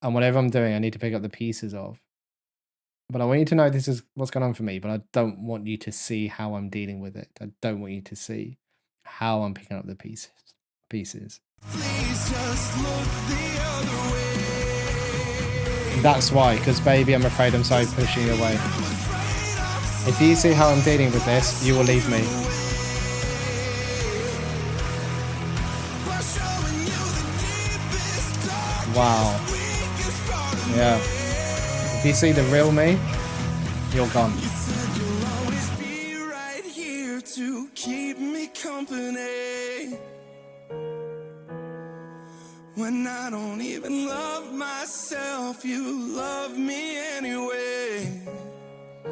S1: And whatever I'm doing, I need to pick up the pieces of. But I want you to know this is what's going on for me, but I don't want you to see how I'm dealing with it. I don't want you to see how I'm picking up the pieces.
S2: Please just look the other way.
S1: That's why, because baby, I'm afraid I'm so pushing you away. If you see how I'm dealing with this, you will leave me. Wow. Yeah. If you see the real me, you're gone.
S2: You said you'll always be right here to keep me company. When I don't even love myself, you love me anyway.
S1: I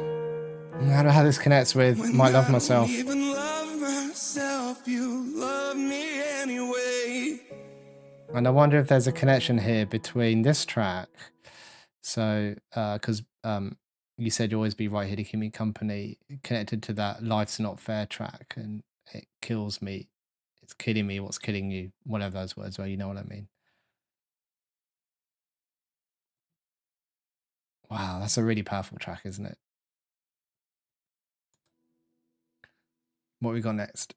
S1: don't know how this connects with Might Love Myself.
S2: When I don't even love myself, you love me anyway.
S1: And I wonder if there's a connection here between this track. So, because you said you'll always be right here to keep me company, connected to that Life's Not Fair track, and it kills me. It's killing me. What's killing you? Whatever those words were, you know what I mean. Wow, that's a really powerful track, isn't it? What we got next?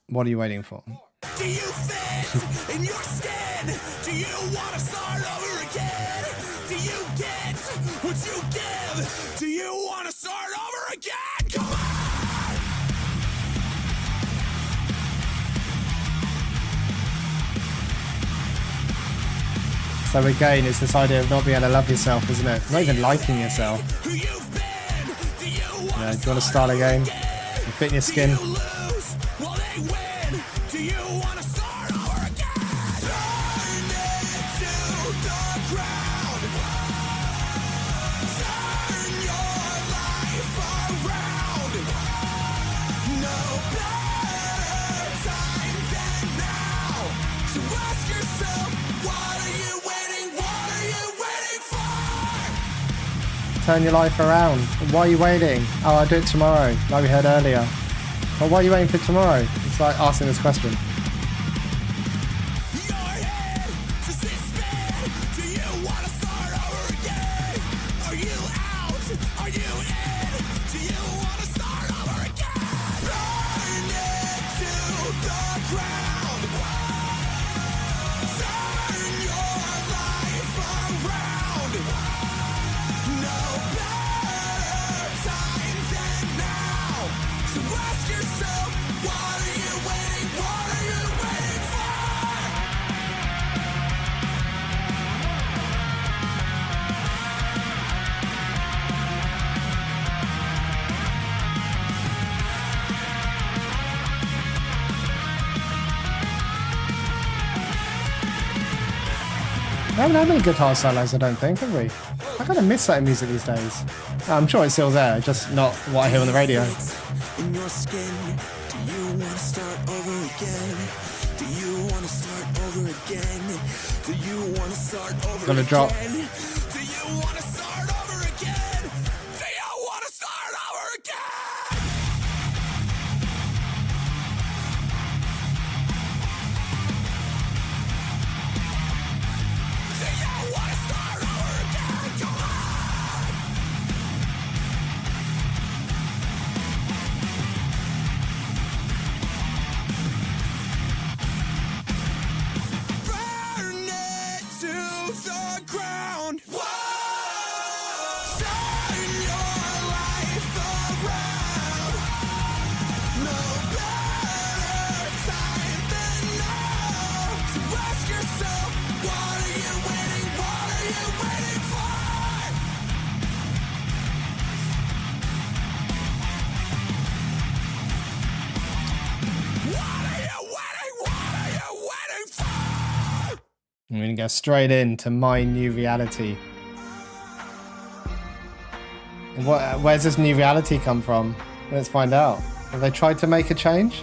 S1: What are you waiting for?
S2: Do you fit in your skin? Do you want to start over again? Do you get what you give? Do you want to start over again? Come on!
S1: So again, it's this idea of not being able to love yourself, isn't it? Not even liking yourself.
S2: Who you've been? Do you want
S1: Yeah, do you want to start again? You fit in your skin.
S2: to lose? Will they win? Do you want to start over again? Burn it to the ground. Turn your life around. No better time than now to ask yourself, what are you waiting? What are you waiting for?
S1: Turn your life around. Why are you waiting? Oh, I'll do it tomorrow, like we heard earlier. But why are you waiting for tomorrow? It's like asking this question.
S2: Your head, does it spin? Do you want to start over again? Are you out? Are you in? Do you want to start over again? Burn it to the ground. Turn your life around. No better time than now to ask yourself, what are you waiting? What are you waiting for?
S1: We haven't had any guitar solos, I don't think, have we? I kind of miss that in music these days. I'm sure it's still there, just not what I hear on the radio.
S2: In your skin, do you want to start over again? Do you want to start over again? Do you want to start over
S1: Gonna drop.
S2: again? Do you want to start over again? Do you want to start over again? Do you want to start over again? Come on! Burn it to the ground. Whoa! Turn your life around. No better time than now to ask yourself, what are you waiting? What are you waiting for? What are you waiting? What are you waiting for?
S1: I'm going to go straight into my new reality. Where's this new reality come from? Let's find out. Have they tried to make a change?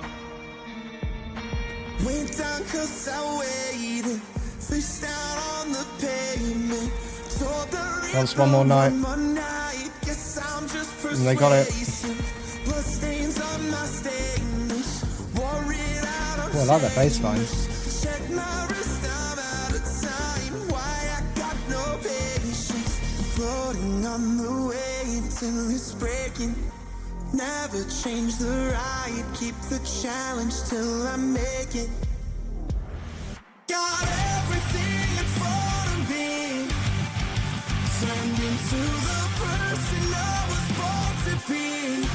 S2: endless I waited, face down on the pavement. Told the
S1: Once one more night.
S2: Guess I'm just
S1: And they got it.
S2: blood stains on my stainless. Wore it out of
S1: Oh, I like that bass line.
S2: check my wrist, I'm out of time. Why I got no patience. Floating on the wave till it's breaking. Never change the ride, keep the challenge till I make it. Got everything in front of me, turned into the person I was born to be.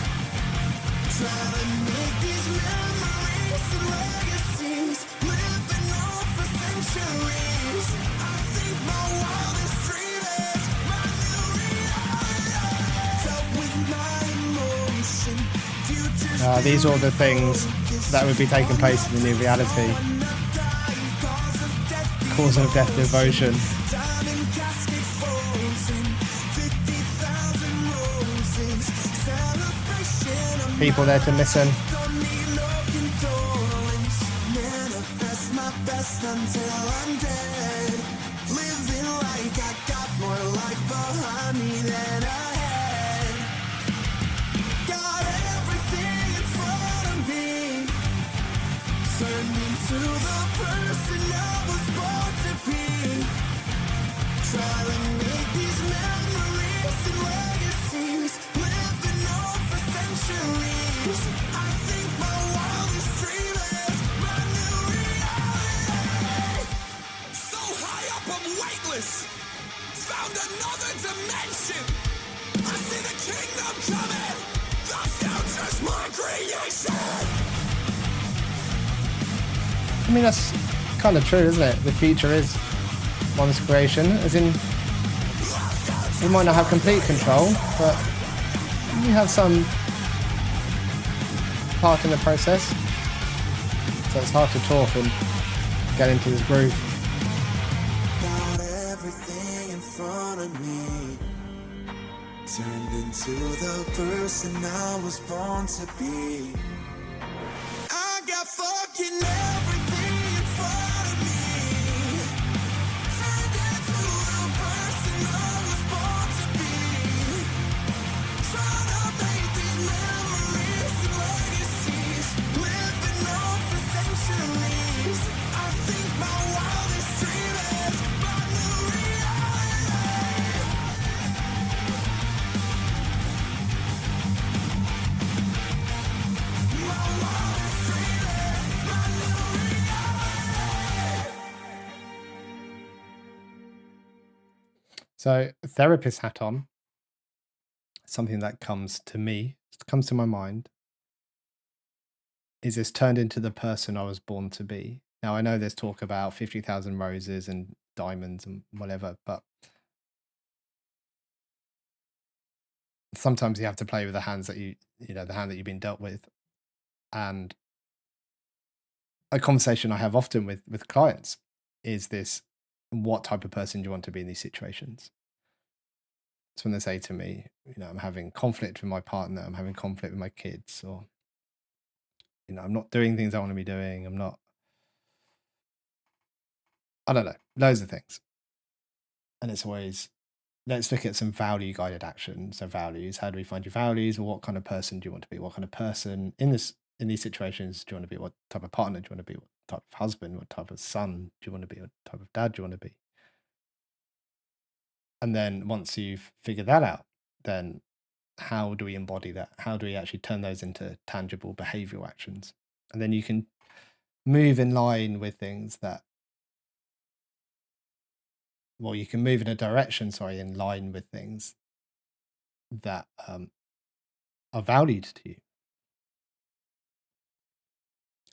S2: Trying to make these memories and legacies, living on for centuries. I think my wildest dream is my new reality. Up with my emotion, future's
S1: These are all the things that would be taking place in the new reality. Cause of death devotion.
S2: diamond casket frozen, 50,000 roses, celebration of
S1: People there to listen.
S2: don't need no condolence. Manifest my best until I'm dead. Living like I got more life behind me than ahead. Got everything in front of me, turned into the person I was born to be. Try to make these memories and legacies, living on for centuries. I think my wildest dream is my new reality. So high up I'm weightless, found another dimension. I see the kingdom coming, the future's my creation.
S1: I mean, that's kind of true, isn't it? The future is one's creation, as in, you might not have complete control, but you have some part in the process. So it's hard to talk and get into this groove.
S2: Got everything in front of me, turned into the person I was born to be. I got fucking everything in front of me, turned into the person I was born to be. Trying to make these memories and legacies, living on for centuries. I think my wildest dream is my new reality. My wildest dream is my new reality.
S1: So, therapist hat on, something that comes to me, comes to my mind, is this turned into the person I was born to be. Now, I know there's talk about 50,000 roses and diamonds and whatever, but sometimes you have to play with the hands that the hand that you've been dealt with. And a conversation I have often with clients is this: what type of person do you want to be in these situations? It's when they say to me, I'm having conflict with my partner, I'm having conflict with my kids, or I'm not doing things I want to be doing. I don't know, loads of things. And it's always, let's look at some value guided action. So values, how do we find your values? Or what kind of person do you want to be? What kind of person in these situations do you want to be? What type of partner do you want to be? What type of husband? What type of son do you want to be? What type of dad do you want to be? And then once you've figured that out, then how do we embody that? How do we actually turn those into tangible behavioral actions? And then you can move in line with things that, well, you can move in a direction, in line with things that are valued to you.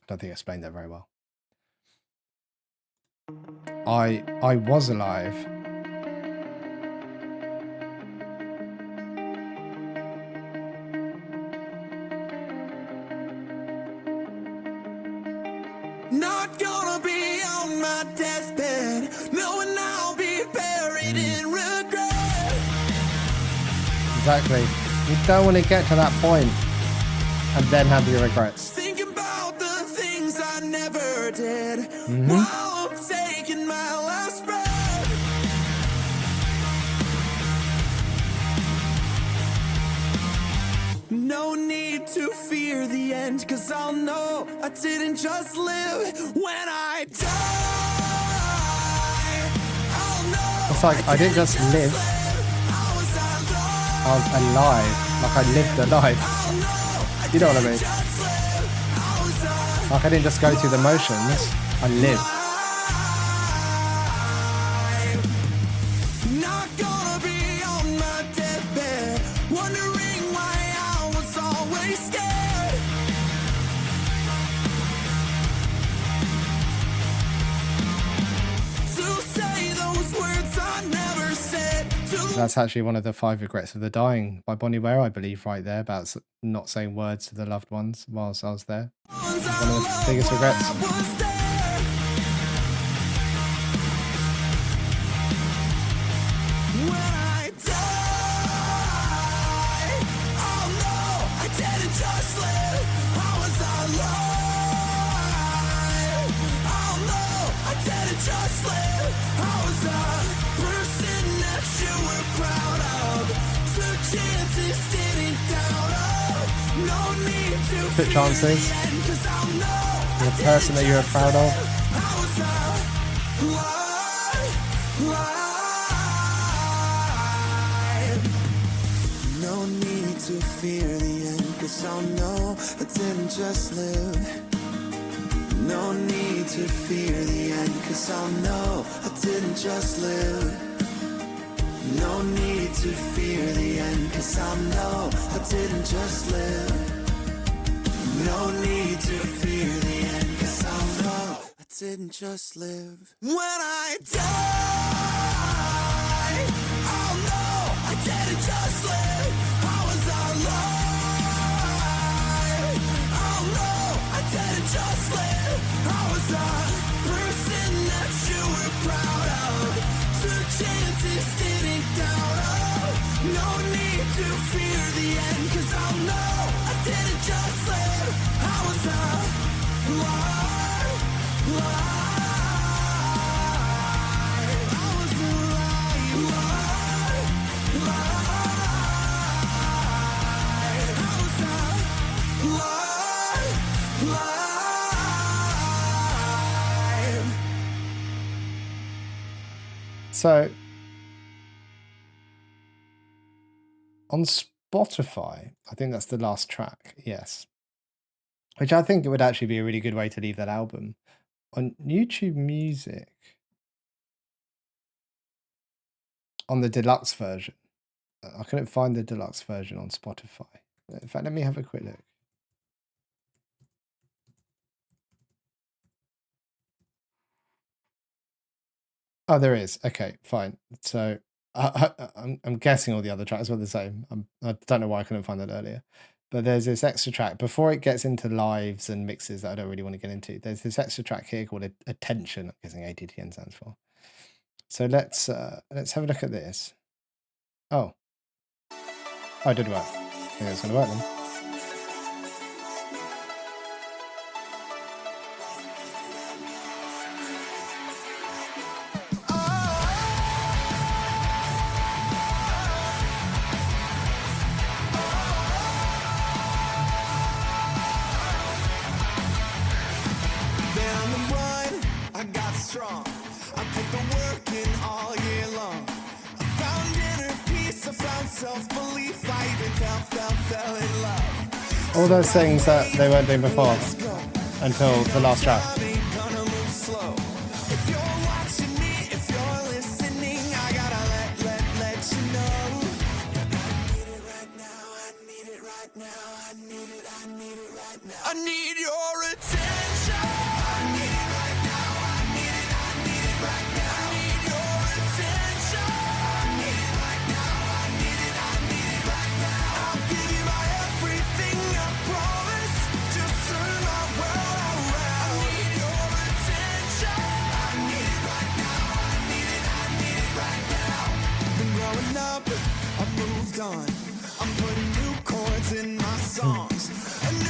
S1: I don't think I explained that very well. I was alive.
S2: Not gonna be on my deathbed, knowing I'll be buried in regret.
S1: Exactly. You don't want to get to that point and then have your regrets.
S2: Thinking about the things I never ever did. While I'm taking my last breath. No need to fear the end, 'cause I'll know I didn't just live. When I die, I'll know.
S1: It's like I didn't just live, I was alive. Like I lived a life. You know what I mean? Like I didn't just go through the motions, I lived.
S2: Not gonna be on my deathbed, wondering why I was always scared. To say those words I never said.
S1: That's actually one of the 5 regrets of the dying by Bonnie Ware, I believe, right there, about not saying words to the loved ones whilst I was there. One of the biggest regrets.
S2: Just live. I was a person that you were proud of. Took chances, didn't doubt of. No need to
S1: Took chances. The person that you were proud of.
S2: I was alive. No need to fear the end, 'cause I'll know I didn't just live. No need to fear the end, 'cause I'll know I didn't just live. No need to fear the end, 'cause I'll know I didn't just live. No need to fear the end, 'cause I'll know I didn't just live. When I die, I'll know I didn't just live. I was alive. I'll know I didn't just live. I was a person that you were proud of. Took chances, didn't doubt of. No need to fear the end, 'cause I'll know I didn't just live. I was alive, alive. I was alive, alive, alive. I was alive, alive.
S1: So on Spotify, I think that's the last track, yes. Which I think it would actually be a really good way to leave that album. On YouTube Music, on the deluxe version, I couldn't find the deluxe version on Spotify. In fact, let me have a quick look. Oh, there is. Okay, fine. So I'm guessing all the other tracks were the same. I don't know why I couldn't find that earlier. But there's this extra track before it gets into lives and mixes that I don't really want to get into. There's this extra track here called Attention. I'm guessing ATTN stands for. So let's have a look at this. Oh, it did work. I think it's going to work then. All those things that they weren't doing before until the last track.
S2: I need your attention. I need it right now. I need it right now. I need your attention. I need it right now. I need it right now. I'll give you my everything, I promise. Just turn my world around. I need your attention. I need it right now. I need it right now. Been growing up, I've moved on. I'm putting new chords in my songs.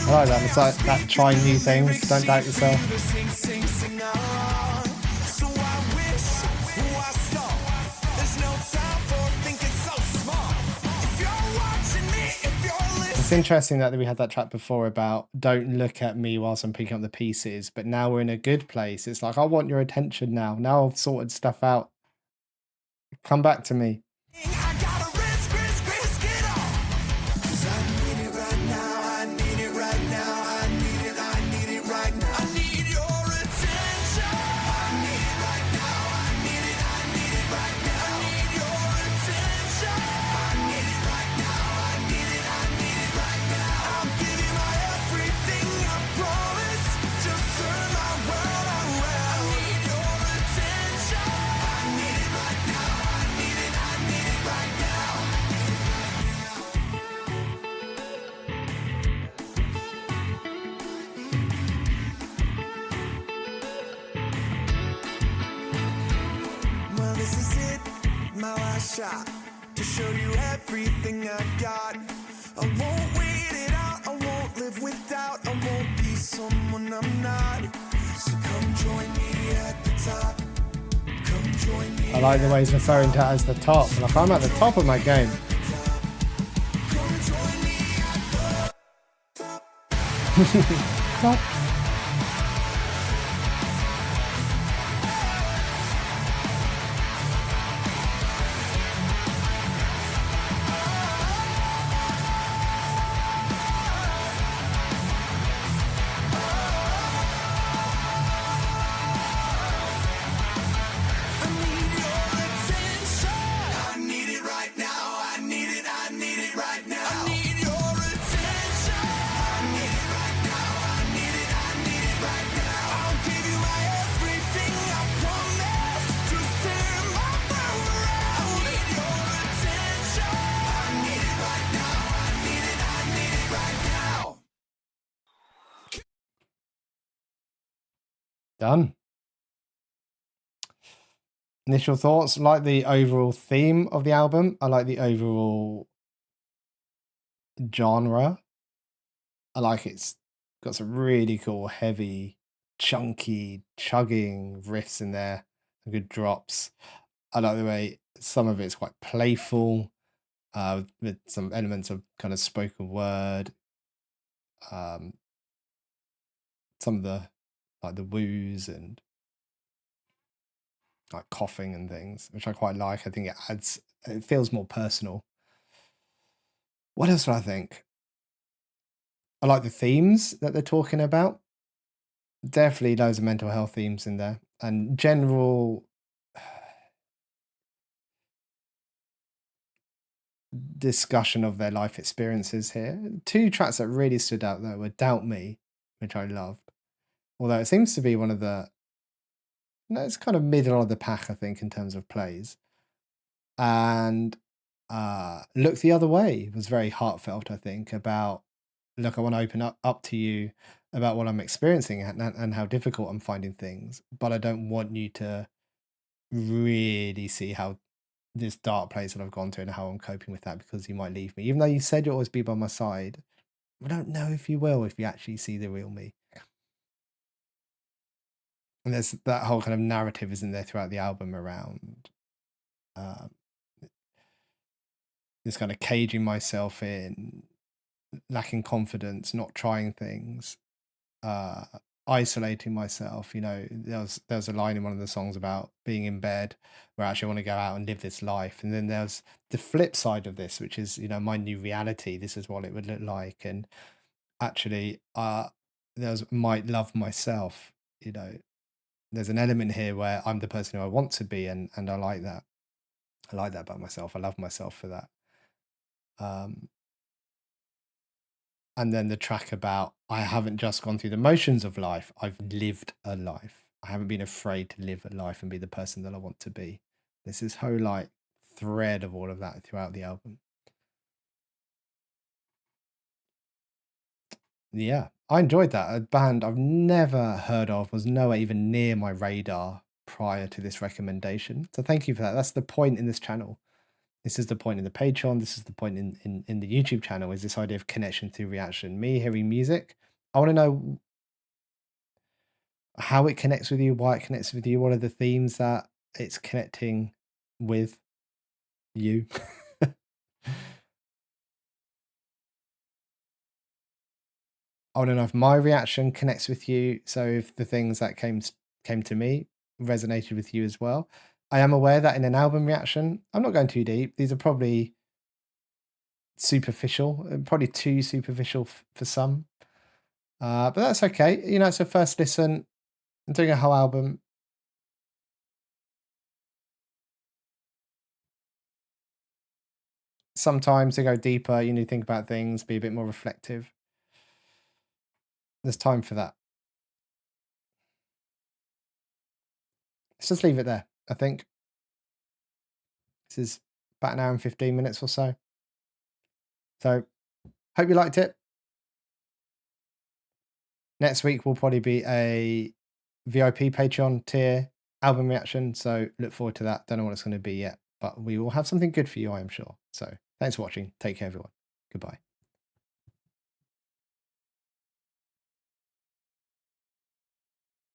S1: I like that. It's like that try new things, don't doubt yourself. It's interesting that we had that track before about don't look at me whilst I'm picking up the pieces, but now we're in a good place. It's like, I want your attention now. Now I've sorted stuff out. Come back to me.
S2: I gotta risk it all. 'Cause I need it right now, I need it right now, I need it right now. I need your attention. I need it right now, I need it right now. I need your attention. I need it right now, I need it right now. I'll give you my everything, I promise. Just turn my world around. I need your attention. I need it right now, I need it right now. Well, this is it, my last shot to show you everything I got. I won't wait it out, I won't live without, I won't be someone I'm not. So come join me at the top. Come join me.
S1: I like the way he's referring to it as the top. Like, I'm at the top of my game.
S2: Come join me at
S1: Top.
S2: I need your attention. I need it right now. I need it right now. I need your attention. I need it right now. I need it right now. I'll give you my everything, I promise. Just tear my world around. I need your attention. I need it right now. I need it right now.
S1: Done. Initial thoughts. Like the overall theme of the album. I like the overall genre. I like it's got some really cool, heavy, chunky, chugging riffs in there. Some good drops. I like the way some of it's quite playful, with some elements of kind of spoken word. Um, some of the like the woos and like coughing and things, which I quite like. I think it feels more personal. What else do I think? I like the themes that they're talking about. Definitely loads of mental health themes in there and general discussion of their life experiences here. Two tracks that really stood out though were Doubt Me, which I loved. Although it seems to be one of the no, it's kind of middle of the pack, I think, in terms of plays. And Look the Other Way was very heartfelt, I think, about look, I want to open up to you about what I'm experiencing and how difficult I'm finding things, but I don't want you to really see how this dark place that I've gone to and how I'm coping with that because you might leave me. Even though you said you'll always be by my side, I don't know if you will if you actually see the real me. And there's that whole kind of narrative is in there throughout the album around uh, this kind of caging myself in, lacking confidence, not trying things, uh, isolating myself. You know, there was a line in one of the songs about being in bed where I actually want to go out and live this life. And then there's the flip side of this, which is, you know, my new reality. This is what it would look like. And actually, there's might love myself. You know, there's an element here where I'm the person who I want to be, and I like that. I like that about myself. I love myself for that. Um, and then the track about I haven't just gone through the motions of life, I've lived a life. I haven't been afraid to live a life and be the person that I want to be. There's this whole like thread of all of that throughout the album. Yeah, I enjoyed that. A band I've never heard of, was nowhere even near my radar prior to this recommendation. So thank you for that. That's the point in this channel. This is the point in the Patreon. This is the point in the YouTube channel, is this idea of connection through reaction. Me hearing music, I want to know how it connects with you, why it connects with you, what are the themes that it's connecting with you. I want to know if my reaction connects with you. So if the things that came to me resonated with you as well. I am aware that in an album reaction, I'm not going too deep. These are probably superficial, probably too superficial for some. But that's okay. You know, it's a first listen. I'm doing a whole album. Sometimes to go deeper, you need to think about things, be a bit more reflective. There's time for that. Let's just leave it there, I think. This is about an hour and 15 minutes or so. So, hope you liked it. Next week will probably be a VIP Patreon tier album reaction. So, look forward to that. Don't know what it's going to be yet, but we will have something good for you, I am sure. So, thanks for watching. Take care, everyone. Goodbye.